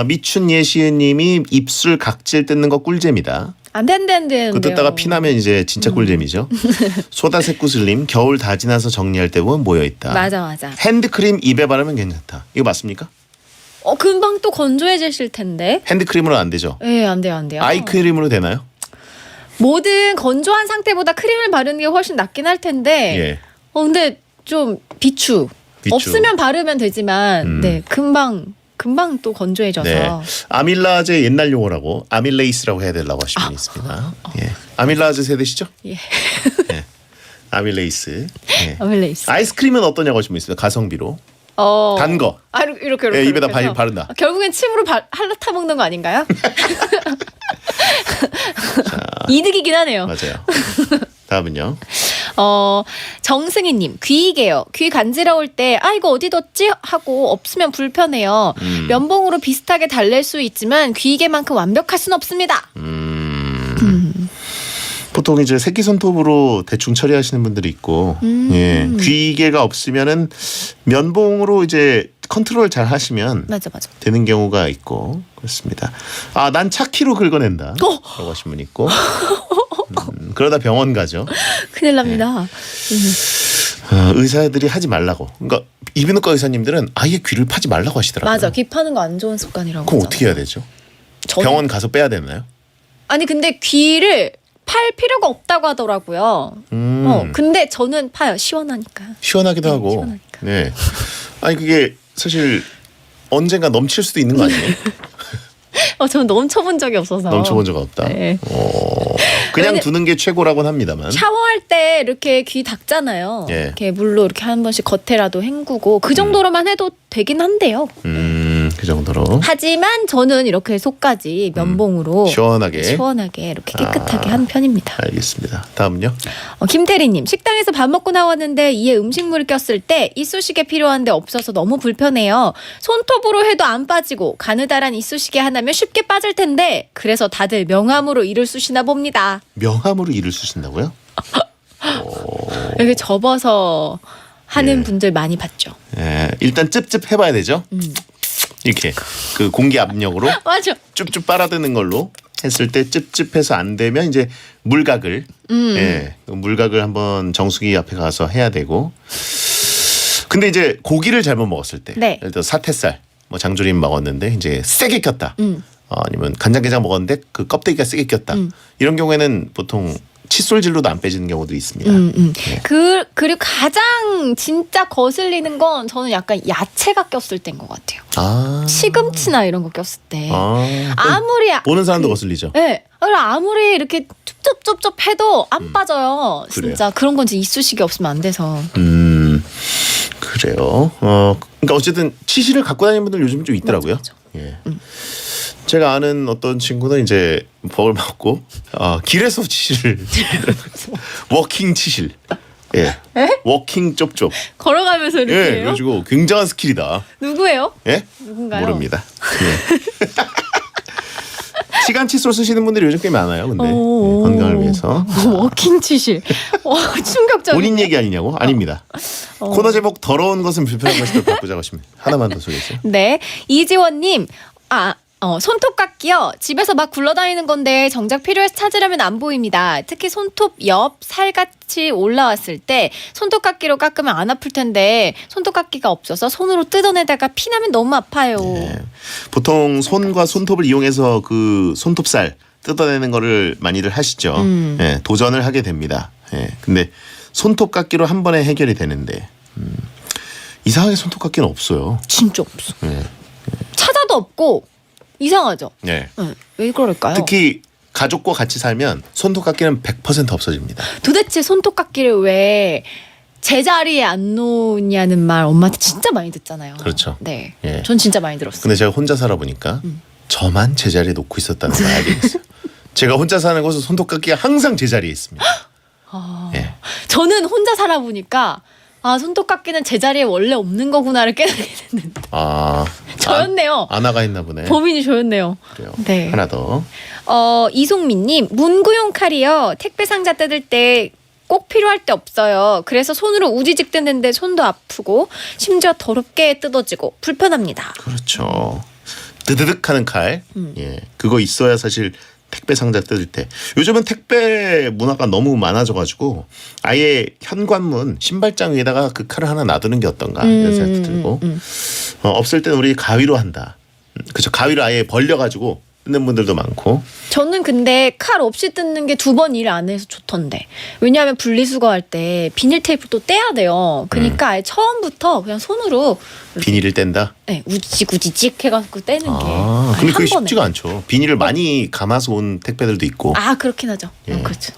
미춘 예시은님이 입술 각질 뜯는 거 꿀잼이다. 안 된대요. 그 뜯다가 피나면 이제 진짜 꿀잼이죠. 소다새꾸슬님, 겨울 다 지나서 정리할 때 보면 모여있다. 맞아. 핸드크림 입에 바르면 괜찮다. 이거 맞습니까? 금방 또 건조해지실 텐데. 핸드크림으로 안 되죠? 네, 안 돼요. 아이크림으로 되나요? 뭐든 건조한 상태보다 크림을 바르는 게 훨씬 낫긴 할 텐데. 예. 근데 좀 비추. 없으면 바르면 되지만, 네, 금방 또 건조해져서. 네. 아밀라제 옛날 용어라고 아밀레이스라고 해야 되려고 하시는 분이 있습니다. 예. 아밀라제 세대시죠? 예. 네. 아밀레이스. 예. 아밀레이스. 아이스크림은 어떠냐고 하시는 분 있습니다. 가성비로. 단 거. 이렇게. 예, 입에다 해서. 바른다. 결국엔 침으로 할라타 먹는 거 아닌가요? 이득이긴 하네요. 맞아요. 다음은요. 정승희님, 귀이게요. 귀 간지러울 때 이거 어디 뒀지? 하고 없으면 불편해요. 면봉으로 비슷하게 달랠 수 있지만 귀이게만큼 완벽할 순 없습니다. 보통 이제 새끼 손톱으로 대충 처리하시는 분들이 있고, 예, 귀개가 없으면은 면봉으로 이제 컨트롤 잘 하시면 맞아. 되는 경우가 있고 그렇습니다. 아, 난 차키로 긁어낸다. 라고 하신 분 있고. 그러다 병원 가죠. 큰일 납니다. 의사들이 하지 말라고. 그러니까 이비인후과 의사님들은 아예 귀를 파지 말라고 하시더라고요. 맞아. 귀 파는 거 안 좋은 습관이라고. 그럼 하잖아. 어떻게 해야 되죠? 저는- 병원 가서 빼야 되나요? 아니 근데 귀를 팔 필요가 없다고 하더라고요. 근데 저는 파요. 시원하니까. 시원하기도 하고. 시원하니까. 네. 아니 그게 사실 언젠가 넘칠 수도 있는 거 아니에요? 저는 넘쳐본 적이 없어서. 넘쳐본 적 없다. 네. 그냥 왜냐- 두는 게 최고라고는 합니다만. 샤워할 때 이렇게 귀 닦잖아요. 예. 이렇게 물로 이렇게 한 번씩 겉에라도 헹구고 그 정도로만 해도 되긴 한데요. 그 정도로 하지만 저는 이렇게 속까지 면봉으로 시원하게. 이렇게 깨끗하게 한 편입니다. 알겠습니다. 다음요. 김태리님, 식당에서 밥 먹고 나왔는데 이에 음식물을 꼈을 때 이쑤시개 필요한데 없어서 너무 불편해요. 손톱으로 해도 안 빠지고 가느다란 이쑤시개 하나면 쉽게 빠질 텐데 그래서 다들 명함으로 이를 쑤시나 봅니다. 명함으로 이를 쓰신다고요? 이렇게 접어서 하는 예. 분들 많이 봤죠. 예, 일단 찝찝 해봐야 되죠. 이렇게 그 공기 압력으로 맞아. 쭉쭉 빨아드는 걸로 했을 때 찝찝해서 안 되면 이제 물각을 예, 물각을 한번 정수기 앞에 가서 해야 되고. 근데 이제 고기를 잘못 먹었을 때, 네. 예를 들어 사태살, 뭐 장조림 먹었는데 이제 세게 꼈다. 아니면 간장게장 먹었는데 그 껍데기가 세게 꼈다. 이런 경우에는 보통 칫솔질로도 안 빼지는 경우도 있습니다. 예. 그리고 가장 진짜 거슬리는 건 저는 약간 야채가 꼈을 때인 것 같아요. 아, 시금치나 이런 거 꼈을 때. 아, 아무리 보는 사람도 거슬리죠. 네. 아무리 이렇게 툭툭툭툭 해도 안 빠져요. 진짜 그런 건 진짜 이쑤시개 없으면 안 돼서. 그래요. 그러니까 어쨌든 치실을 갖고 다니는 분들 요즘 좀 있더라고요. 맞아. 예. 제가 아는 어떤 친구는 이제 법을 맞고 길에서 치실을 워킹 치실. 예. 워킹 쩝쩝. 걸어가면서 이렇게 예. 해요? 그래가지고 굉장한 스킬이다. 누구예요? 예? 누군가요? 모릅니다. 예. 시간 칫솔 쓰시는 분들이 요즘 꽤 많아요. 근데 예, 건강을 위해서. 워킹 치실. 충격적인. 본인 얘기 아니냐고? 아닙니다. 코너 제목 더러운 것은 불편한 것이다 바꾸자고 하시면 하나만 더 소개해 주세요. 네. 이지원님. 손톱깎이요. 집에서 막 굴러다니는 건데 정작 필요해서 찾으려면 안 보입니다. 특히 손톱 옆 살같이 올라왔을 때 손톱깎이로 깎으면 안 아플 텐데 손톱깎이가 없어서 손으로 뜯어내다가 피나면 너무 아파요. 예. 보통 손과 손톱을 이용해서 그 손톱살 뜯어내는 거를 많이들 하시죠. 예, 도전을 하게 됩니다. 예, 근데 손톱깎이로 한 번에 해결이 되는데 이상하게 손톱깎이는 없어요. 진짜 없어. 예. 찾아도 없고 이상하죠. 예. 네. 왜 그럴까요? 특히 가족과 같이 살면 손톱깎이는 100% 없어집니다. 도대체 손톱깎이를 왜 제자리에 안 놓냐는 말 엄마한테 진짜 많이 듣잖아요. 그렇죠. 네. 예. 전 진짜 많이 들었어요. 근데 제가 혼자 살아 보니까 저만 제자리에 놓고 있었다는 걸 알게 됐어요. 제가 혼자 사는 곳은 손톱깎이가 항상 제자리에 있습니다. 예. 저는 혼자 살아보니까 손톱깎이는 제자리에 원래 없는 거구나를 깨닫게 됐는데 저였네요. 아나가 있나 보네. 범인이 저였네요. 그래요. 네. 하나 더. 이송민님, 문구용 칼이요. 택배 상자 뜯을 때 꼭 필요할 때 없어요. 그래서 손으로 우지직 뜯는데 손도 아프고 심지어 더럽게 뜯어지고 불편합니다. 그렇죠. 드드득하는 칼. 예. 그거 있어야 사실 택배 상자 뜯을 때. 요즘은 택배 문화가 너무 많아져가지고 아예 현관문 신발장 위에다가 그 칼을 하나 놔두는 게 어떤가 이런 생각도 들고. 없을 때는 우리 가위로 한다. 그렇죠. 가위로 아예 벌려가지고 뜯는 분들도 많고. 저는 근데 칼 없이 뜯는 게 2번 일 안 해서 좋던데. 왜냐하면 분리수거할 때 비닐 테이프 또 떼야 돼요. 그러니까 아예 처음부터 그냥 손으로 비닐을 뗀다? 네, 우지직 해갖고 떼는 게. 근데 그게 한 번에. 쉽지가 않죠. 비닐을 많이 감아서 온 택배들도 있고. 그렇긴 하죠. 예. 그렇죠.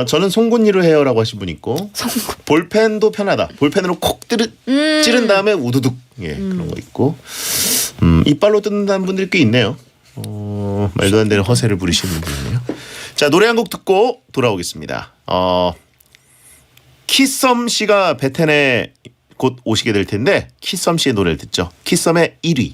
저는 송곳니로 해요라고 하신 분 있고. 볼펜도 편하다. 볼펜으로 콕 찌른 다음에 우두둑. 예, 그런 거 있고. 이빨로 뜯는다는 분들이 꽤 있네요. 말도 안 되는 허세를 부리시는 분이 있네요. 자, 노래 한 곡 듣고 돌아오겠습니다. 키썸 씨가 베텐에 곧 오시게 될 텐데 키썸 씨의 노래를 듣죠. 키썸의 1위.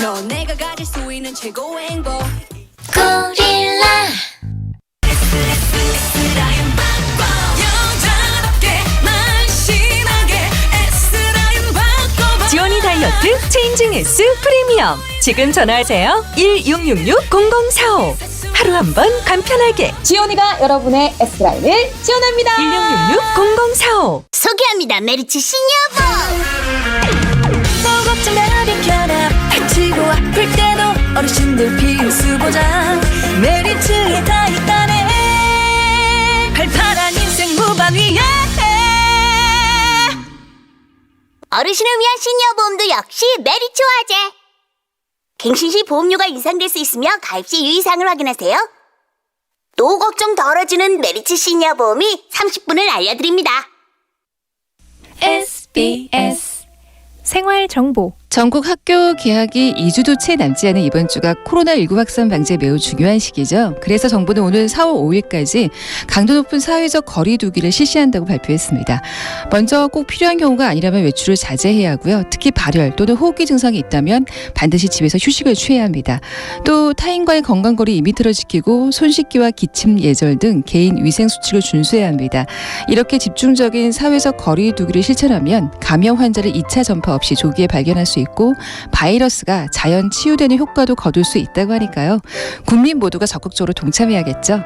넌 내가 가질 수 있는 최고의 행복 고릴라 지온이 다이어트 체인징 S 프리미엄. 지금 전화하세요. 1666-0045. 하루 한 번 간편하게. 지온이가 여러분의 S라인을 지원합니다. 1666-0045. 소개합니다. 메리츠 신여보 너 걱정 다 비켜라 다치고 아플 때도 어르신들 필수 보장 메리츠에 다 있다네 발팔한 인생 무반 위에 어르신을 위한 신여보험도 역시 메리츠 화재 갱신 시 보험료가 인상될 수 있으며 가입 시 유의사항을 확인하세요. 또 걱정 덜어주는 메리츠 신여보험이 30분을 알려드립니다. SBS 생활 정보. 전국 학교 개학이 2주도 채 남지 않은 이번 주가 코로나19 확산 방지에 매우 중요한 시기죠. 그래서 정부는 오늘 4월 5일까지 강도 높은 사회적 거리 두기를 실시한다고 발표했습니다. 먼저 꼭 필요한 경우가 아니라면 외출을 자제해야 하고요. 특히 발열 또는 호흡기 증상이 있다면 반드시 집에서 휴식을 취해야 합니다. 또 타인과의 건강거리 2m를 지키고 손 씻기와 기침 예절 등 개인 위생 수칙을 준수해야 합니다. 이렇게 집중적인 사회적 거리 두기를 실천하면 감염 환자를 2차 전파 없이 조기에 발견할 수 있고 바이러스가 자연 치유되는 효과도 거둘 수 있다고 하니까요. 국민 모두가 적극적으로 동참해야겠죠.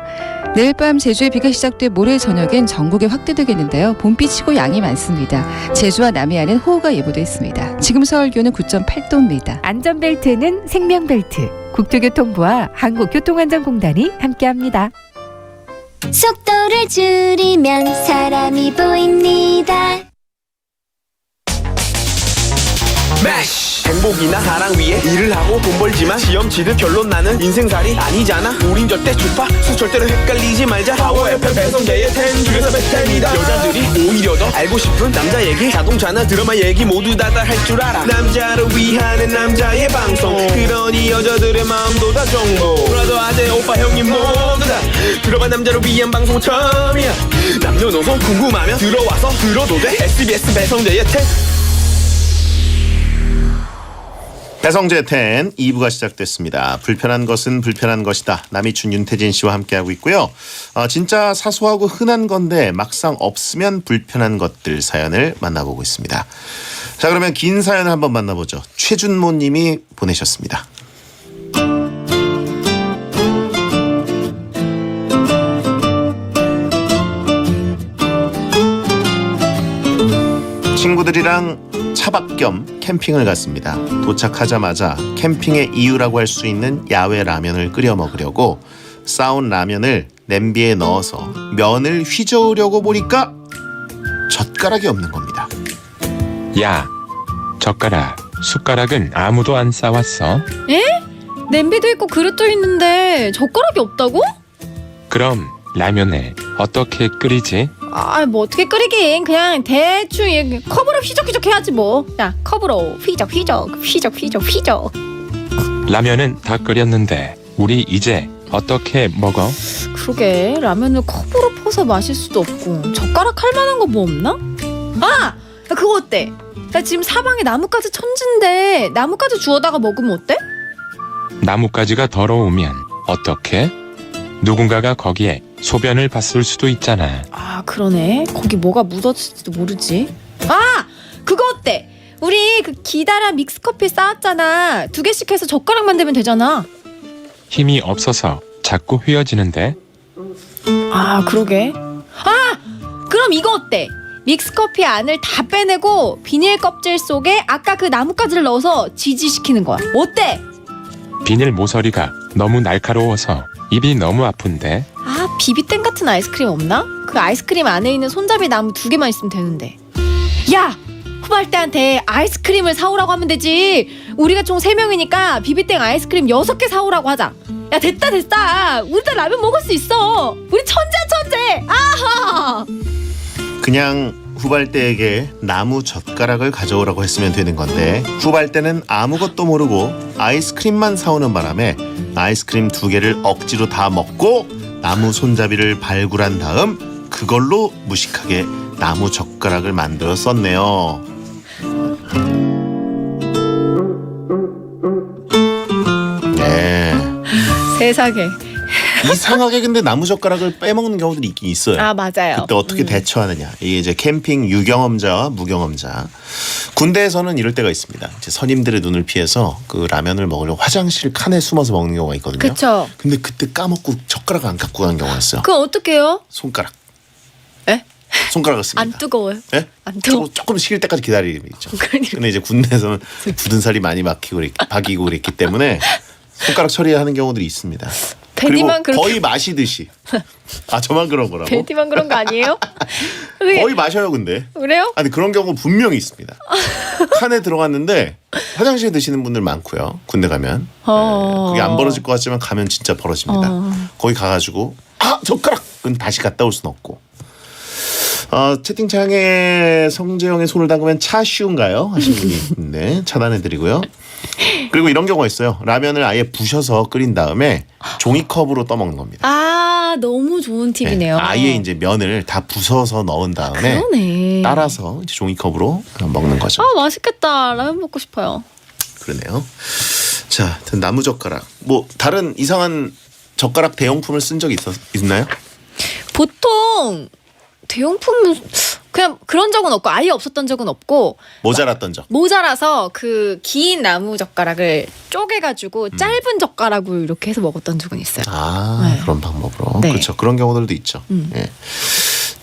내일 밤 제주에 비가 시작돼 모레 저녁엔 전국에 확대되겠는데요. 봄비치고 양이 많습니다. 제주와 남해안은 호우가 예보돼 있습니다. 지금 서울 기온은 9.8도입니다. 안전벨트는 생명벨트. 국토교통부와 한국교통안전공단이 함께합니다. 속도를 줄이면 사람이 보입니다. 매시 행복이나 사랑 위해 일을 하고 돈 벌지만 시험 치듯 결론 나는 인생살이 아니잖아. 우린 절대 주파수 절대로 헷갈리지 말자. 파워 FM 배성재의 10 중에서 베스트입니다. 여자들이 오히려 더 알고 싶은 남자 얘기 자동차나 드라마 얘기 모두 다 할 줄 알아. 남자를 위한 남자의 방송 그러니 여자들의 마음도 다 정보 브라더 아재 오빠 형님 모두 다 들어봐. 남자를 위한 방송 처음이야. 남녀노소 궁금하면 들어와서 들어도 돼. SBS 배성재의 10. 배성재 10 2부가 시작됐습니다. 불편한 것은 불편한 것이다. 남이춘 윤태진 씨와 함께하고 있고요. 진짜 사소하고 흔한 건데 막상 없으면 불편한 것들 사연을 만나보고 있습니다. 자, 그러면 긴 사연을 한번 만나보죠. 최준모 님이 보내셨습니다. 친구들이랑 차박 겸 캠핑을 갔습니다. 도착하자마자 캠핑의 이유라고 할 수 있는 야외 라면을 끓여 먹으려고 싸온 라면을 냄비에 넣어서 면을 휘저으려고 보니까 젓가락이 없는 겁니다. 야, 젓가락, 숟가락은 아무도 안 싸왔어? 에? 냄비도 있고 그릇도 있는데 젓가락이 없다고? 그럼 라면을 어떻게 끓이지? 뭐 어떻게 끓이긴 그냥 대충 컵으로 휘적휘적 해야지 뭐. 야, 컵으로 휘적. 라면은 다 끓였는데 우리 이제 어떻게 먹어? 그러게 라면을 컵으로 퍼서 마실 수도 없고 젓가락 할 만한 거 뭐 없나? 야, 그거 어때? 나 지금 사방에 나뭇가지 천진데 나뭇가지 주워다가 먹으면 어때? 나뭇가지가 더러우면 어떻게? 누군가가 거기에 소변을 봤을 수도 있잖아. 그러네. 거기 뭐가 묻었을지도 모르지. 그거 어때? 우리 그 기다란 믹스커피 쌓았잖아. 2개씩 해서 젓가락 만들면 되잖아. 힘이 없어서 자꾸 휘어지는데. 그러게. 그럼 이거 어때? 믹스커피 안을 다 빼내고 비닐 껍질 속에 아까 그 나뭇가지를 넣어서 지지시키는 거야. 어때? 비닐 모서리가 너무 날카로워서 입이 너무 아픈데. 비비땡 같은 아이스크림 없나? 그 아이스크림 안에 있는 손잡이 나무 2개만 있으면 되는데. 야! 후발대한테 아이스크림을 사오라고 하면 되지. 우리가 총 3명이니까 비비땡 아이스크림 6개 사오라고 하자. 야, 됐다. 우리 다 라면 먹을 수 있어. 우리 천재. 아하! 그냥 후발대에게 나무 젓가락을 가져오라고 했으면 되는 건데 후발대는 아무것도 모르고 아이스크림만 사오는 바람에 아이스크림 2개를 억지로 다 먹고 나무 손잡이를 발굴한 다음 그걸로 무식하게 나무 젓가락을 만들어 썼네요. 세상에. 이상하게 근데 나무젓가락을 빼먹는 경우들이 있긴 있어요. 아 맞아요. 그때 어떻게 대처하느냐. 이게 이제 캠핑 유경험자와 무경험자. 군대에서는 이럴 때가 있습니다. 이제 선임들의 눈을 피해서 그 라면을 먹으려고 화장실 칸에 숨어서 먹는 경우가 있거든요. 그쵸. 근데 그때 까먹고 젓가락을 안 갖고 간 경우가 있어요. 그럼 어떡해요? 손가락. 에? 손가락을 씁니다. 안 뜨거워요? 예? 안 뜨거워. 조금 식을 때까지 기다리는 게 있죠. 근데 이제 군대에서는 굳은 살이 많이 박이고 그랬기 때문에 손가락 처리하는 경우들이 있습니다. 베디만 그리고 그렇게- 거의 마시듯이. 아 저만 그런 거라고? 베디만 그런 거 아니에요? 거의 마셔요 근데. 그래요? 아니 그런 경우 분명히 있습니다. 칸에 들어갔는데 화장실에 드시는 분들 많고요. 군대 가면. 그게 안 벌어질 것 같지만 가면 진짜 벌어집니다. 거기 가가지고 젓가락은 다시 갔다 올 수는 없고. 채팅창에 성재형의 손을 담그면 차 쉬운가요? 하신 분이 있는데 차단해드리고요. 그리고 이런 경우가 있어요. 라면을 아예 부셔서 끓인 다음에 종이컵으로 떠먹는 겁니다. 아 너무 좋은 팁이네요. 아예 이제 면을 다 부숴서 넣은 다음에 그러네. 따라서 이제 종이컵으로 먹는 거죠. 아 맛있겠다. 라면 먹고 싶어요. 그러네요. 자, 나무젓가락. 뭐 다른 이상한 젓가락 대용품을 쓴 적이 있나요? 보통 대용품은 그냥 그런 적은 없고 아예 없었던 적은 없고 모자랐던 적. 모자라서 그 긴 나무 젓가락을 쪼개가지고 짧은 젓가락으로 이렇게 해서 먹었던 적은 있어요. 그런 방법으로. 네. 그렇죠. 그런 경우들도 있죠. 예.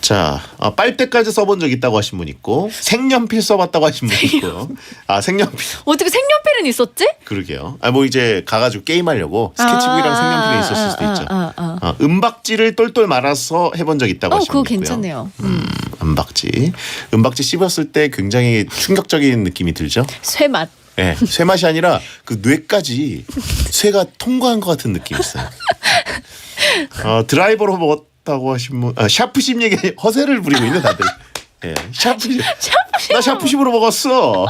자, 빨대까지 써본 적 있다고 하신 분 있고 색연필 써봤다고 하신 분 있고요. 색연필. 어떻게 색연필은 있었지? 그러게요. 뭐 이제 가가지고 게임하려고 스케치북이랑 색연필이 있었을 수도 있죠. 은박지를 똘똘 말아서 해본 적 있다고 하신 분 그거 있고요. 괜찮네요. 은박지 씹었을 때 굉장히 충격적인 느낌이 들죠. 쇠맛. 네, 쇠맛이 아니라 그 뇌까지 쇠가 통과한 것 같은 느낌이 있어요. 드라이버로 먹었다고 하신 분, 샤프심 얘기 허세를 부리고 있네 다들. 예, 샤프심. 나 샤프심으로 먹었어.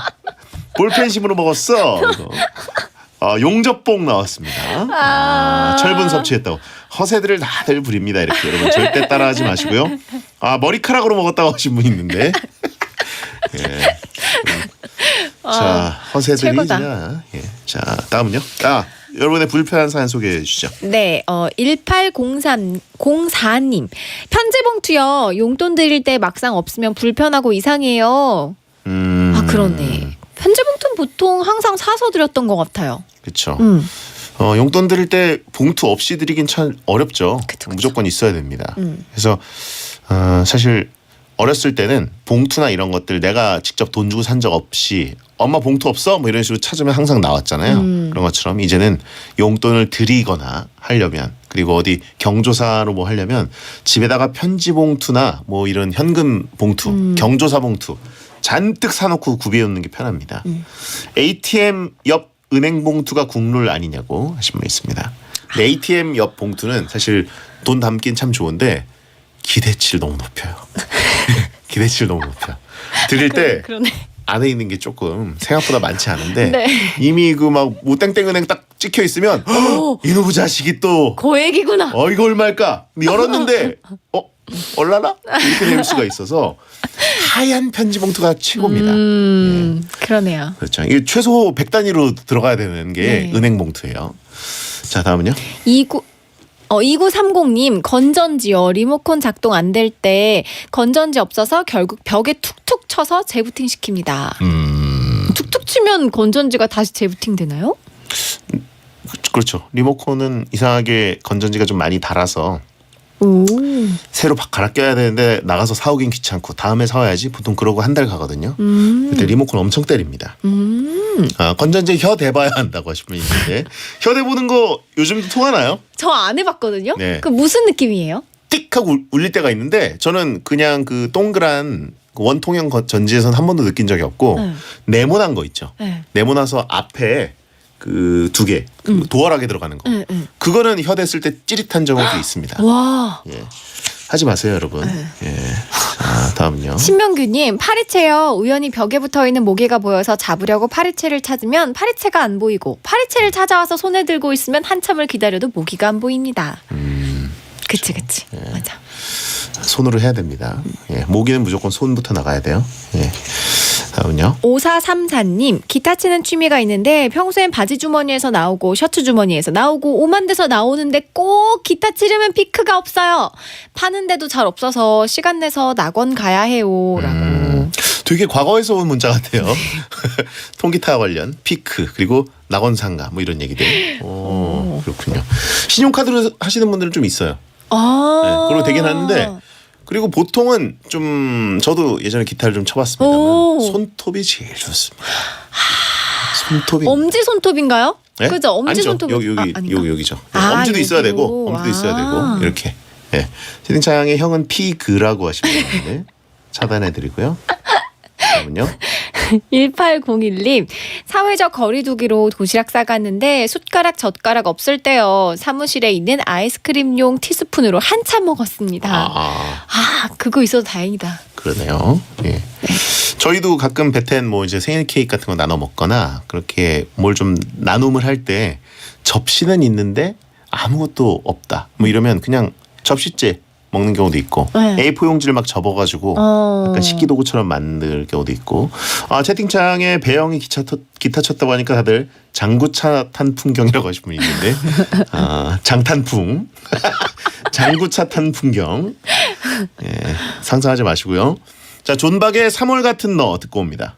볼펜심으로 먹었어. 그래서. 용접봉 나왔습니다. 철분 섭취했다고. 허세들을 다들 부립니다. 이렇게 여러분 절대 따라하지 마시고요. 머리카락으로 먹었다고 하신 분 있는데. 예. 자, 허세들이 최고다. 진짜. 예. 자, 다음은요. 여러분의 불편한 사연 소개해 주시죠. 네, 1804님. 편지 봉투요. 용돈 드릴 때 막상 없으면 불편하고 이상해요. 그러네. 편지 봉투는 보통 항상 사서 드렸던 것 같아요. 그렇죠. 용돈 드릴 때 봉투 없이 드리긴 참 어렵죠. 그쵸. 무조건 있어야 됩니다. 그래서 사실 어렸을 때는 봉투나 이런 것들 내가 직접 돈 주고 산 적 없이 엄마 봉투 없어? 뭐 이런 식으로 찾으면 항상 나왔잖아요. 그런 것처럼 이제는 용돈을 드리거나 하려면 그리고 어디 경조사로 뭐 하려면 집에다가 편지 봉투나 뭐 이런 현금 봉투, 경조사 봉투 잔뜩 사놓고 구비해놓는 게 편합니다. ATM 옆 은행 봉투가 국룰 아니냐고 하신 분 있습니다. 근데 ATM 옆 봉투는 사실 돈 담긴 참 좋은데 기대치를 너무 높여요. 기대치를 너무 높여. 드릴 때 그러네. 안에 있는 게 조금 생각보다 많지 않은데 네. 이미 그 막 땡땡은행 딱 찍혀 있으면 이놈의 자식이 또 고액이구나. 이거 얼마일까? 근데 열었는데 얼라나? 이렇게 될 수가 있어서 하얀 편지 봉투가 최고입니다. 그러네요. 그렇죠. 이게 최소 100단위로 들어가야 되는 게 네. 은행 봉투예요. 자, 다음은요. 2930님 건전지요. 리모컨 작동 안 될 때 건전지 없어서 결국 벽에 툭툭 쳐서 재부팅 시킵니다. 툭툭 치면 건전지가 다시 재부팅 되나요? 그렇죠. 리모컨은 이상하게 건전지가 좀 많이 닳아서 새로 갈아 껴야 되는데 나가서 사오긴 귀찮고 다음에 사와야지 보통 그러고 한 달 가거든요. 그때 리모컨 엄청 때립니다. 건전지에 혀 대봐야 한다고 하신 분이 있는데 혀 대보는 거 요즘도 통하나요? 저 안 해봤거든요. 네. 그 무슨 느낌이에요? 띡 하고 울릴 때가 있는데 저는 그냥 그 동그란 원통형 전지에서는 한 번도 느낀 적이 없고 네모난 거 있죠. 네. 네모나서 앞에 그 두 개 도어락에 들어가는 거. 그거는 혀 댔을 때 찌릿한 경우도 있습니다. 와. 예. 하지 마세요, 여러분. 예. 자, 다음은요. 신명규님 파리채요. 우연히 벽에 붙어있는 모기가 보여서 잡으려고 파리채를 찾으면 파리채가 안 보이고 파리채를 찾아와서 손에 들고 있으면 한참을 기다려도 모기가 안 보입니다. 그치. 예. 맞아. 손으로 해야 됩니다. 예. 모기는 무조건 손부터 나가야 돼요. 예. 다음은요. 5434님, 기타 치는 취미가 있는데 평소엔 바지 주머니에서 나오고 셔츠 주머니에서 나오고 오만 데서 나오는데 꼭 기타 치려면 피크가 없어요. 파는데도 잘 없어서 시간 내서 낙원 가야 해요. 라고. 되게 과거에서 온 문자 같아요. 통기타 관련 피크 그리고 낙원상가 뭐 이런 얘기들. 오, 그렇군요. 신용카드로 하시는 분들은 좀 있어요. 네, 그리고 되긴 하는데 그리고 보통은 좀 저도 예전에 기타를 좀 쳐봤습니다만 손톱이 제일 좋습니다. 손톱이 엄지 손톱인가요? 네? 그죠? 엄지 아니죠. 손톱. 여기죠. 엄지도 있어야 되고 엄지도 있어야 되고 이렇게. 네. 채팅창에 형은 피그라고 하시면 되는데 차단해드리고요. 그러면요. 1801님, 사회적 거리두기로 도시락 싸갔는데 숟가락 젓가락 없을 때요. 사무실에 있는 아이스크림용 티스푼으로 한참 먹었습니다. 그거 있어도 다행이다. 그러네요. 예. 저희도 가끔 배텐 뭐 이제 생일 케이크 같은 거 나눠 먹거나 그렇게 뭘 좀 나눔을 할 때 접시는 있는데 아무것도 없다. 뭐 이러면 그냥 접시째 먹는 경우도 있고 A4 용지를 막 접어가지고 약간 식기도구처럼 만들 경우도 있고. 채팅창에 배영이 기타 쳤다고 하니까 다들 장구차 탄 풍경이라고 하신 분이 있는데 장탄풍 장구차 탄 풍경 상상하지 마시고요. 자, 존박의 3월 같은 너 듣고 옵니다.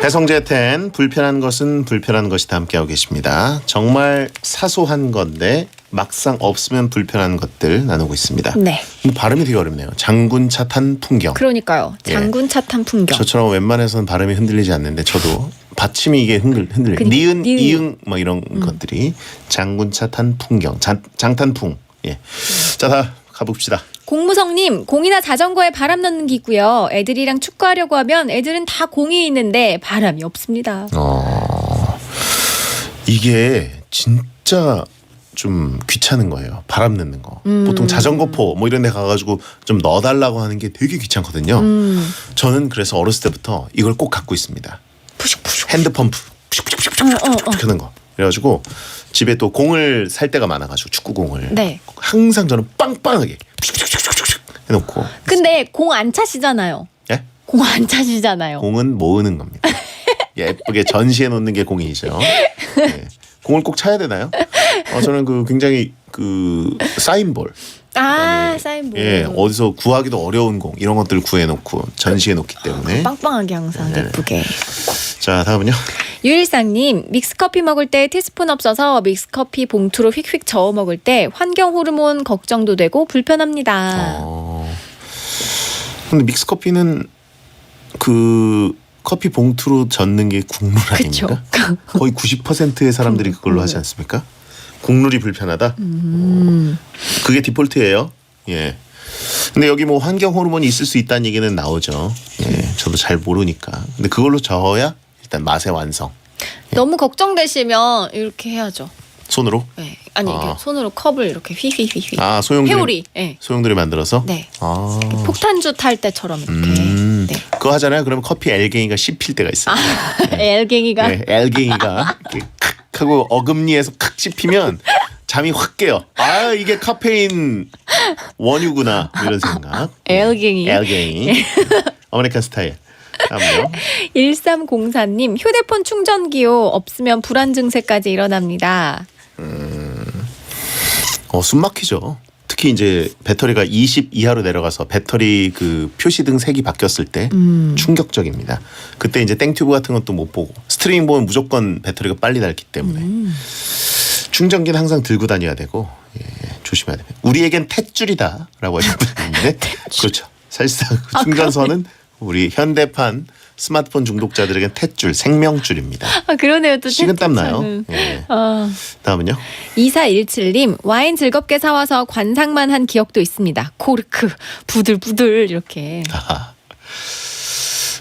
배성재 텐 불편한 것은 불편한 것이다 함께하고 계십니다. 정말 사소한 건데 막상 없으면 불편한 것들 나누고 있습니다. 네. 발음이 되게 어렵네요. 장군차 탄 풍경. 그러니까요. 장군차 탄 풍경. 저처럼 웬만해서는 발음이 흔들리지 않는데 저도 받침이 이게 흔들려요. 니은, 이응 뭐 이런 것들이 장군차 탄 풍경. 장탄풍. 예. 자, 다 가봅시다. 공무성님, 공이나 자전거에 바람 넣는 기고요. 애들이랑 축구하려고 하면 애들은 다 공이 있는데 바람이 없습니다. 이게 진짜 좀 귀찮은 거예요. 바람 넣는 거. 보통 자전거포 뭐 이런 데 가가지고 좀 넣어달라고 하는 게 되게 귀찮거든요. 저는 그래서 어렸을 때부터 이걸 꼭 갖고 있습니다. 핸드펌프 하는 거. 그래가지고 집에 또 공을 살 때가 많아가지고 축구공을 네. 항상 저는 빵빵하게 해놓고. 근데 공 안 차시잖아요. 예? 공 안 차시잖아요. 공은 모으는 겁니다. 예쁘게 전시해 놓는 게 공이죠. 네. 공을 꼭 차야 되나요? 저는 굉장히 그 사인볼. 사인볼. 예, 어디서 구하기도 어려운 공 이런 것들 구해놓고 전시해 놓기 때문에 빵빵하게 항상 네. 예쁘게. 자 다음은요. 유일상님, 믹스커피 먹을 때 티스푼 없어서 믹스커피 봉투로 휙휙 저어 먹을 때 환경 호르몬 걱정도 되고 불편합니다. 근데 믹스커피는 그 커피 봉투로 젓는 게 국룰 아닙니까? 거의 90%의 사람들이 그걸로 하지 않습니까? 국룰이 불편하다. 그게 디폴트예요. 예. 근데 여기 뭐 환경 호르몬이 있을 수 있다는 얘기는 나오죠. 예. 저도 잘 모르니까. 근데 그걸로 저어야 일단 맛의 완성. 너무 걱정되시면 이렇게 해야죠. 손으로? 네. 아니 이렇게 손으로 컵을 이렇게 휘휘휘휘. 소용돌이. 회오리. 네. 소용돌이 만들어서? 네. 폭탄주 탈 때처럼 이렇게. 네. 그거 하잖아요. 그러면 커피 엘갱이가 씹힐 때가 있어요. 엘갱이가. 네, 엘갱이가 이렇게 칵 하고 어금니에서 칵 씹히면 잠이 확 깨요. 아 이게 카페인 원유구나 이런 생각. 엘갱이. 엘갱이. 아메리칸 스타일. 다음요. 1304님, 휴대폰 충전기요. 없으면 불안 증세까지 일어납니다. 숨 막히죠. 특히 이제 배터리가 20 이하로 내려가서 배터리 그 표시등 색이 바뀌었을 때 충격적입니다. 그때 이제 땡튜브 같은 것도 못 보고 스트리밍 보면 무조건 배터리가 빨리 닳기 때문에 충전기는 항상 들고 다녀야 되고 조심해야 됩니다. 우리에겐 탯줄이다라고 하시는 분이 있는데 그렇죠. 사실상 그 충전선은 우리 현대판 스마트폰 중독자들에겐 탯줄, 생명줄입니다. 그러네요. 또 식은땀 나요. 예. 다음은요. 2417님, 와인 즐겁게 사와서 관상만 한 기억도 있습니다. 코르크 부들부들 이렇게.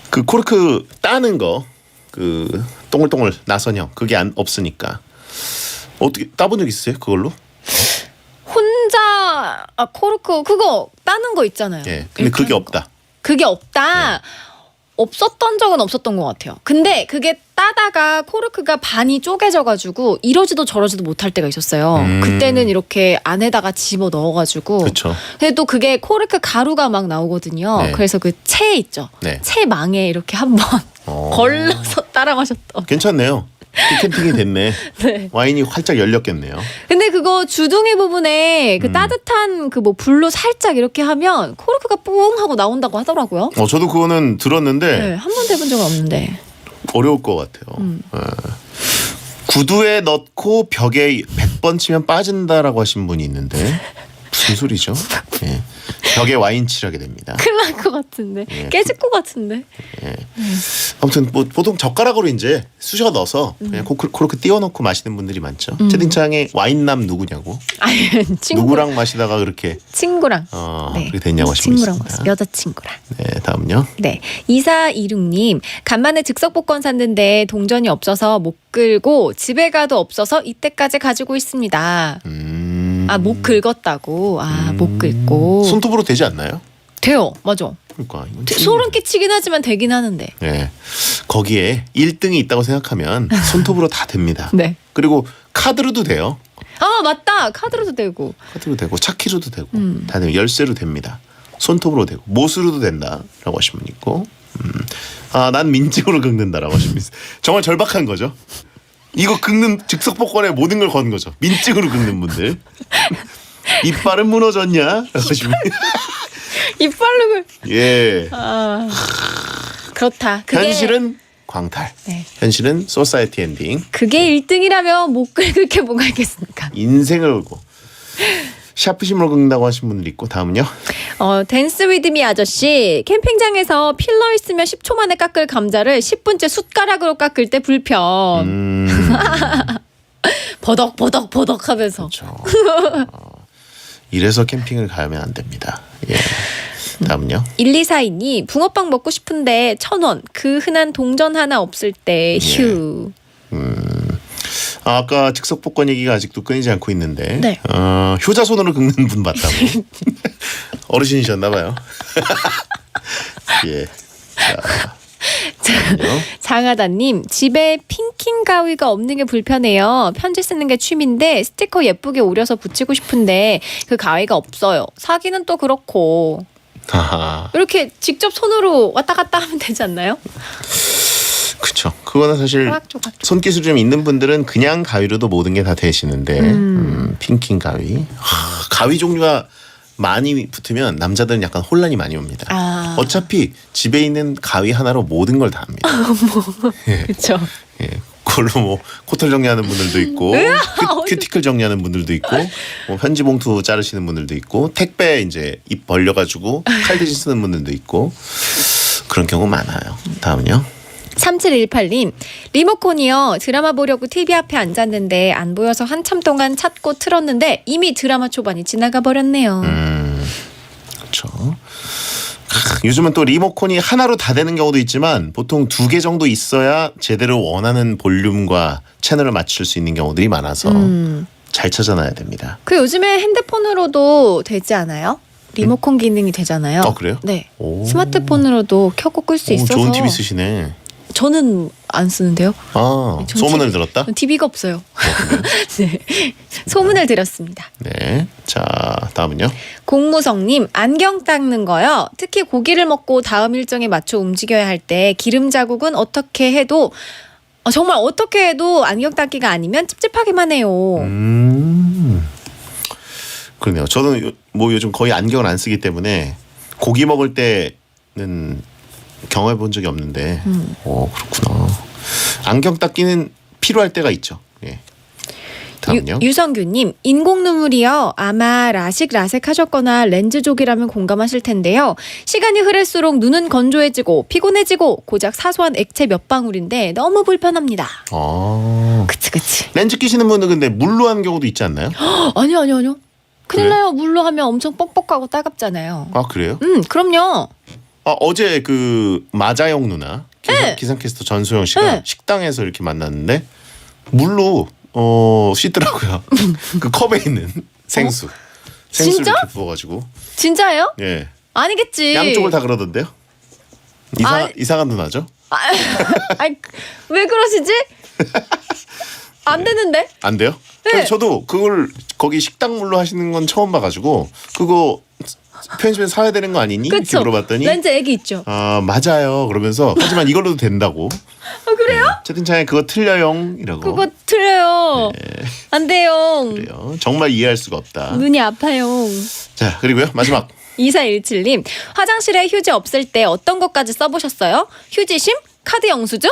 그 코르크 따는 거, 그 동글동글 나선형 그게 없으니까 어떻게 따본 적 있어요? 그걸로? 혼자 코르크 그거 따는 거 있잖아요. 예. 근데 그게 없다. 그게 없다. 없었던 적은 없었던 것 같아요. 근데 그게 따다가 코르크가 반이 쪼개져가지고 이러지도 저러지도 못할 때가 있었어요. 그때는 이렇게 안에다가 집어 넣어가지고. 그렇죠. 근데 또 그게 코르크 가루가 막 나오거든요. 네. 그래서 그 채 있죠. 네. 채 망에 이렇게 한번 걸러서 따라 마셨던. 괜찮네요. 디캔팅이 됐네. 네. 와인이 활짝 열렸겠네요. 근데 그거 주둥이 부분에 그 따뜻한 그 뭐 불로 살짝 이렇게 하면 코르크가 뽕 하고 나온다고 하더라고요. 저도 그거는 들었는데 네, 한 번도 해본 적은 없는데. 어려울 것 같아요. 구두에 넣고 벽에 100번 치면 빠진다라고 하신 분이 있는데 무슨 소리죠? 예. 벽에 와인 칠하게 됩니다. 큰일 날 것 같은데. 깨질 것 같은데. 아무튼 뭐 보통 젓가락으로 이제 쑤셔 넣어서 그냥 코르크 띄워놓고 마시는 분들이 많죠. 채팅창에 와인남 누구냐고. 아니, 누구랑 마시다가 그렇게 친구랑. 네. 그렇게 됐냐고 하시는 분 친구랑 있습니다. 마시, 여자친구랑. 네, 다음요. 네. 2426님, 간만에 즉석복권 샀는데 동전이 없어서 못 긁고 집에 가도 없어서 이때까지 가지고 있습니다. 못 긁었다고. 못 긁고. 손톱으로 되지 않나요? 돼요. 맞아. 그러니까 소름 끼치긴 하지만 되긴 하는데. 네. 거기에 1등이 있다고 생각하면 손톱으로 다 됩니다. 네. 그리고 카드로도 돼요. 맞다. 카드로도 되고. 카드로 되고 차키로도 되고 다 되고 열쇠로 됩니다. 손톱으로 되고 못으로도 된다라고 하시는 분 있고 난 민증으로 긁는다라고 하시는 분 있어요. 정말 절박한 거죠. 이거 긁는 즉석복권에 모든 걸 거는 거죠. 민증으로 긁는 분들. 이빨은 무너졌냐? 하시면 이빨로 예. 그렇다. 현실은 광탈. 네. 현실은 소사이티 엔딩. 그게 1등이라면 못 긁을 게 뭐가 있겠습니까? 인생을 걸고 샤프심을 긁는다고 하신 분들 있고 다음은요. 댄스 위드미 아저씨, 캠핑장에서 필러 있으면 10초 만에 깎을 감자를 10분째 숟가락으로 깎을 때 불편. 버덕버덕 하면서. 그렇죠. 이래서 캠핑을 가면 안 됩니다. 예. 다음은요. 1242님, 붕어빵 먹고 싶은데 1,000원. 그 흔한 동전 하나 없을 때 휴. 아까 즉석복권 얘기가 아직도 끊이지 않고 있는데 네. 효자손으로 긁는 분 봤다고. 어르신이셨나 봐요. 예. 장하다님, 집에 핑킹 가위가 없는 게 불편해요. 편지 쓰는 게 취미인데 스티커 예쁘게 오려서 붙이고 싶은데 그 가위가 없어요. 사기는 또 그렇고. 이렇게 직접 손으로 왔다 갔다 하면 되지 않나요? 그렇죠. 그거는 사실 손기술 좀 있는 분들은 그냥 가위로도 모든 게 다 되시는데 핑킹 가위. 가위 종류가 많이 붙으면 남자들은 약간 혼란이 많이 옵니다. 어차피 집에 있는 가위 하나로 모든 걸 다 합니다. 그렇죠. 예. 그걸로 뭐 코털 정리하는 분들도 있고 큐티클 정리하는 분들도 있고 뭐 편지 봉투 자르시는 분들도 있고 택배 이제 입 벌려가지고 칼 대신 쓰는 분들도 있고 그런 경우 많아요. 다음은요. 3718님 리모컨이요. 드라마 보려고 TV 앞에 앉았는데 안 보여서 한참 동안 찾고 틀었는데 이미 드라마 초반이 지나가 버렸네요. 그렇죠. 요즘은 또 리모컨이 하나로 다 되는 경우도 있지만 보통 2개 정도 있어야 제대로 원하는 볼륨과 채널을 맞출 수 있는 경우들이 많아서 잘 찾아놔야 됩니다. 그 요즘에 핸드폰으로도 되지 않아요? 리모컨 기능이 되잖아요. 그래요? 네. 스마트폰으로도 켜고 끌 수 있어서. 좋은 TV 쓰시네. 저는 안 쓰는데요. 소문을 들었다? TV가 없어요. 네. 소문을 들었습니다. 네. 자, 다음은요. 공무성님 안경 닦는 거요. 특히 고기를 먹고 다음 일정에 맞춰 움직여야 할 때 기름 자국은 어떻게 해도 정말 어떻게 해도 안경 닦기가 아니면 찝찝하기만 해요. 그러네요. 저는 뭐 요즘 거의 안경을 안 쓰기 때문에 고기 먹을 때는 경험해 본 적이 없는데 그렇구나. 안경 닦기는 필요할 때가 있죠. 예. 다음요. 유성규님 인공 눈물이요. 아마 라식 하셨거나 렌즈족이라면 공감하실 텐데요. 시간이 흐를수록 눈은 건조해지고 피곤해지고 고작 사소한 액체 몇 방울인데 너무 불편합니다. 그치. 렌즈 끼시는 분은 근데 물로 하는 경우도 있지 않나요? 아니요. 큰일 그래요? 나요. 물로 하면 엄청 뻑뻑하고 따갑잖아요. 그래요? 그럼요. 어제 그 마자영 누나 기상캐스터 전소영 씨가 식당에서 이렇게 만났는데 물로 씻더라고요. 그 컵에 있는 생수 진짜? 이렇게 부어가지고. 진짜예요? 예. 아니겠지. 양쪽을 다 그러던데요. 이상한 누나죠? 왜 그러시지? 안 되는데? 안 돼요? 그래서 저도 그걸 거기 식당 물로 하시는 건 처음 봐가지고 그거 편의점에서 사야 되는 거 아니니? 이렇게 그쵸? 물어봤더니 렌즈 애기 있죠. 맞아요. 그러면서 하지만 이걸로도 된다고. 그래요? 채팅창에 그거 틀려용 이라고. 그거 틀려요. 안 돼요. 그래요. 정말 이해할 수가 없다. 눈이 아파요. 자, 그리고요. 마지막. 2417님 화장실에 휴지 없을 때 어떤 것까지 써보셨어요? 휴지심? 카드 영수증?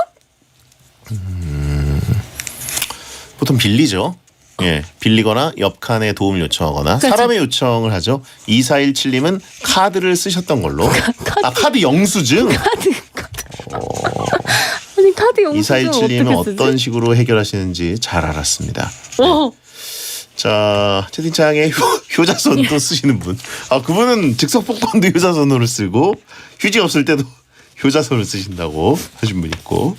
보통 빌리죠. 예, 빌리거나 옆 칸에 도움을 요청하거나 그렇죠. 사람의 요청을 하죠. 2417님은 카드를 쓰셨던 걸로. 카드 영수증. 아니 카드 영수증 2417님은 어떻게 쓰지? 어떤 식으로 해결하시는지 잘 알았습니다. 자, 채팅창에 효자손도 쓰시는 분. 그분은 즉석복권도 효자손으로 쓰고 휴지 없을 때도 효자손을 쓰신다고 하신 분 있고.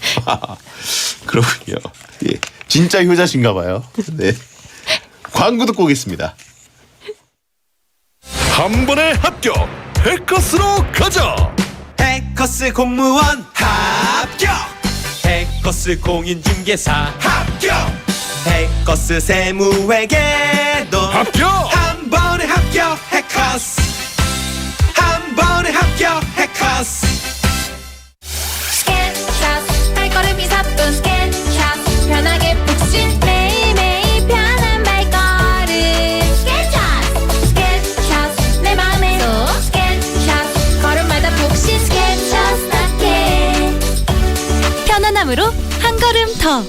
그렇군요. 예, 진짜 효자신가 봐요. 네. 광고 듣고 오겠습니다. 한 번에 합격! 해커스로 가자! 해커스 공무원 합격. 해커스 공인중개사 합격. 해커스 세무회계도 합격. 한 번에 합격 해커스. 한 번에 합격 해커스. 스캔샷 발걸음이 사뿐 스캔샷 편하게 푹신 매일매일 편한 발걸음 스캔샷 내 맘에 쏙 스캔샷 걸음마다 푹신 스캔샷 스타켓 편안함으로 한 걸음 더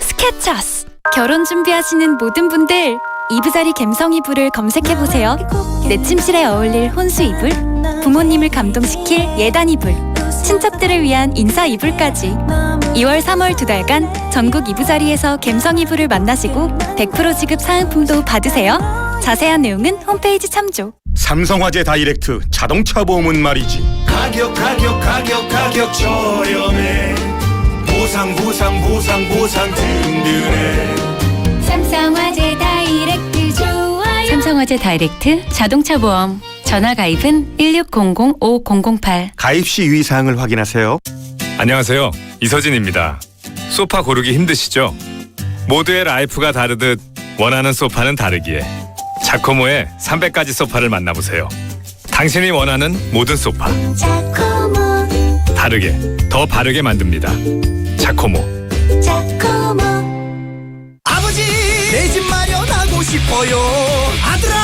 스케쳐스. 결혼 준비하시는 모든 분들 이브자리 갬성 이불을 검색해보세요. 내 침실에 어울릴 혼수 이불, 부모님을 감동시킬 예단 이불, 친척들을 위한 인사 이불까지 2월 3월 2달간 전국 이브자리에서 갬성 이불을 만나시고 100% 지급 사은품도 받으세요. 자세한 내용은 홈페이지 참조. 삼성화재 다이렉트 자동차 보험은 말이지. 가격 저렴해. 보상 든든해. 삼성화재 다이렉트 좋아요. 삼성화재 다이렉트 자동차 보험. 전화 가입은 1600-5008. 가입 시 유의사항을 확인하세요. 안녕하세요. 이서진입니다. 소파 고르기 힘드시죠? 모두의 라이프가 다르듯 원하는 소파는 다르기에 자코모의 300가지 소파를 만나보세요. 당신이 원하는 모든 소파. 다르게, 더 바르게 만듭니다. 자코모. 자코모. 아버지 내 집 마련하고 싶어요. 아들아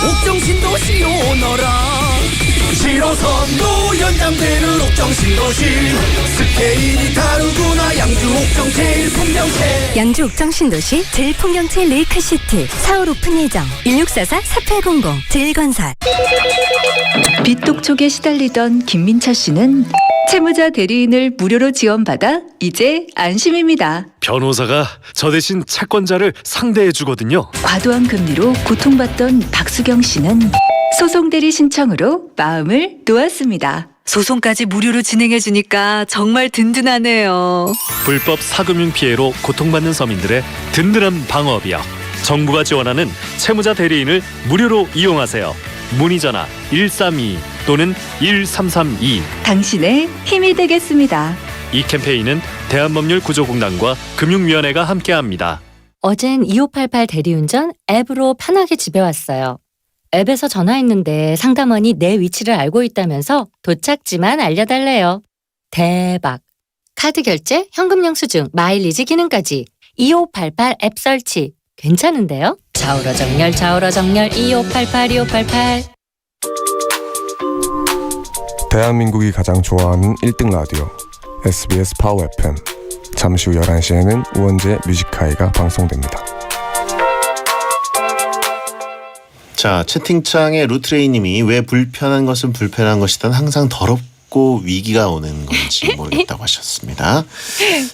옥정신도시 오너라. 7호선도 연장되는 옥정신도시. 스케일이 다르구나. 양주 옥정 제일 풍경채. 양주 옥정신도시 제일풍경채 레이크시티 4월 오픈 예정. 1644-4800 제일건설. 빚독촉에 시달리던 김민철 씨는 채무자 대리인을 무료로 지원받아 이제 안심입니다. 변호사가 저 대신 채권자를 상대해 주거든요. 과도한 금리로 고통받던 박수경 씨는 소송 대리 신청으로 마음을 놓았습니다. 소송까지 무료로 진행해 주니까 정말 든든하네요. 불법 사금융 피해로 고통받는 서민들의 든든한 방어비요. 정부가 지원하는 채무자 대리인을 무료로 이용하세요. 문의 전화 132 또는 1332. 당신의 힘이 되겠습니다. 이 캠페인은 대한법률구조공단과 금융위원회가 함께합니다. 어젠 2588 대리운전 앱으로 편하게 집에 왔어요. 앱에서 전화했는데 상담원이 내 위치를 알고 있다면서 도착지만 알려달래요. 대박. 카드 결제, 현금 영수증, 마일리지 기능까지 2588 앱 설치. 괜찮은데요? 좌우로 정렬 2588 2588. 대한민국이 가장 좋아하는 1등 라디오 SBS 파워 FM. 잠시 후 11시에는 우원재 뮤직하이가 방송됩니다. 자, 채팅창에 루트레이님이 왜 불편한 것은 불편한 것이든 항상 더럽고 위기가 오는 건지 모르겠다고 하셨습니다.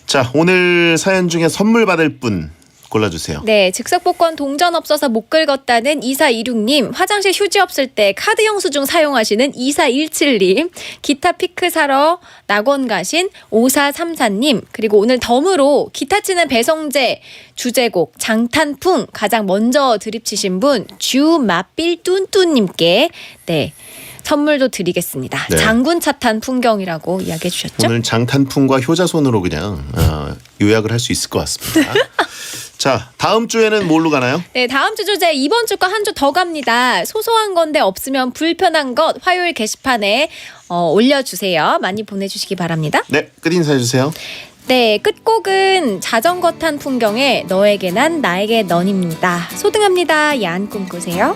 자, 오늘 사연 중에 선물 받을 분 골라주세요. 네, 즉석복권 동전 없어서 못 긁었다는 2426님, 화장실 휴지 없을 때 카드 영수증 사용하시는 2417님, 기타 피크 사러 낙원 가신 5434님, 그리고 오늘 덤으로 기타 치는 배성재 주제곡 장탄풍 가장 먼저 드립치신 분 주맛빌 뚠뚠님께 네 선물도 드리겠습니다. 네. 장군차 탄 풍경이라고 이야기해 주셨죠? 오늘 장탄풍과 효자손으로 그냥 요약을 할 수 있을 것 같습니다. 자, 다음 주에는 뭘로 가나요? 네, 다음 주 주제 이번 주가 한 주 더 갑니다. 소소한 건데 없으면 불편한 것 화요일 게시판에 올려주세요. 많이 보내주시기 바랍니다. 네, 끝 인사해 주세요. 네, 끝곡은 자전거 탄 풍경의 너에게 난 나에게 넌입니다. 소등합니다. 야한 꿈 꾸세요.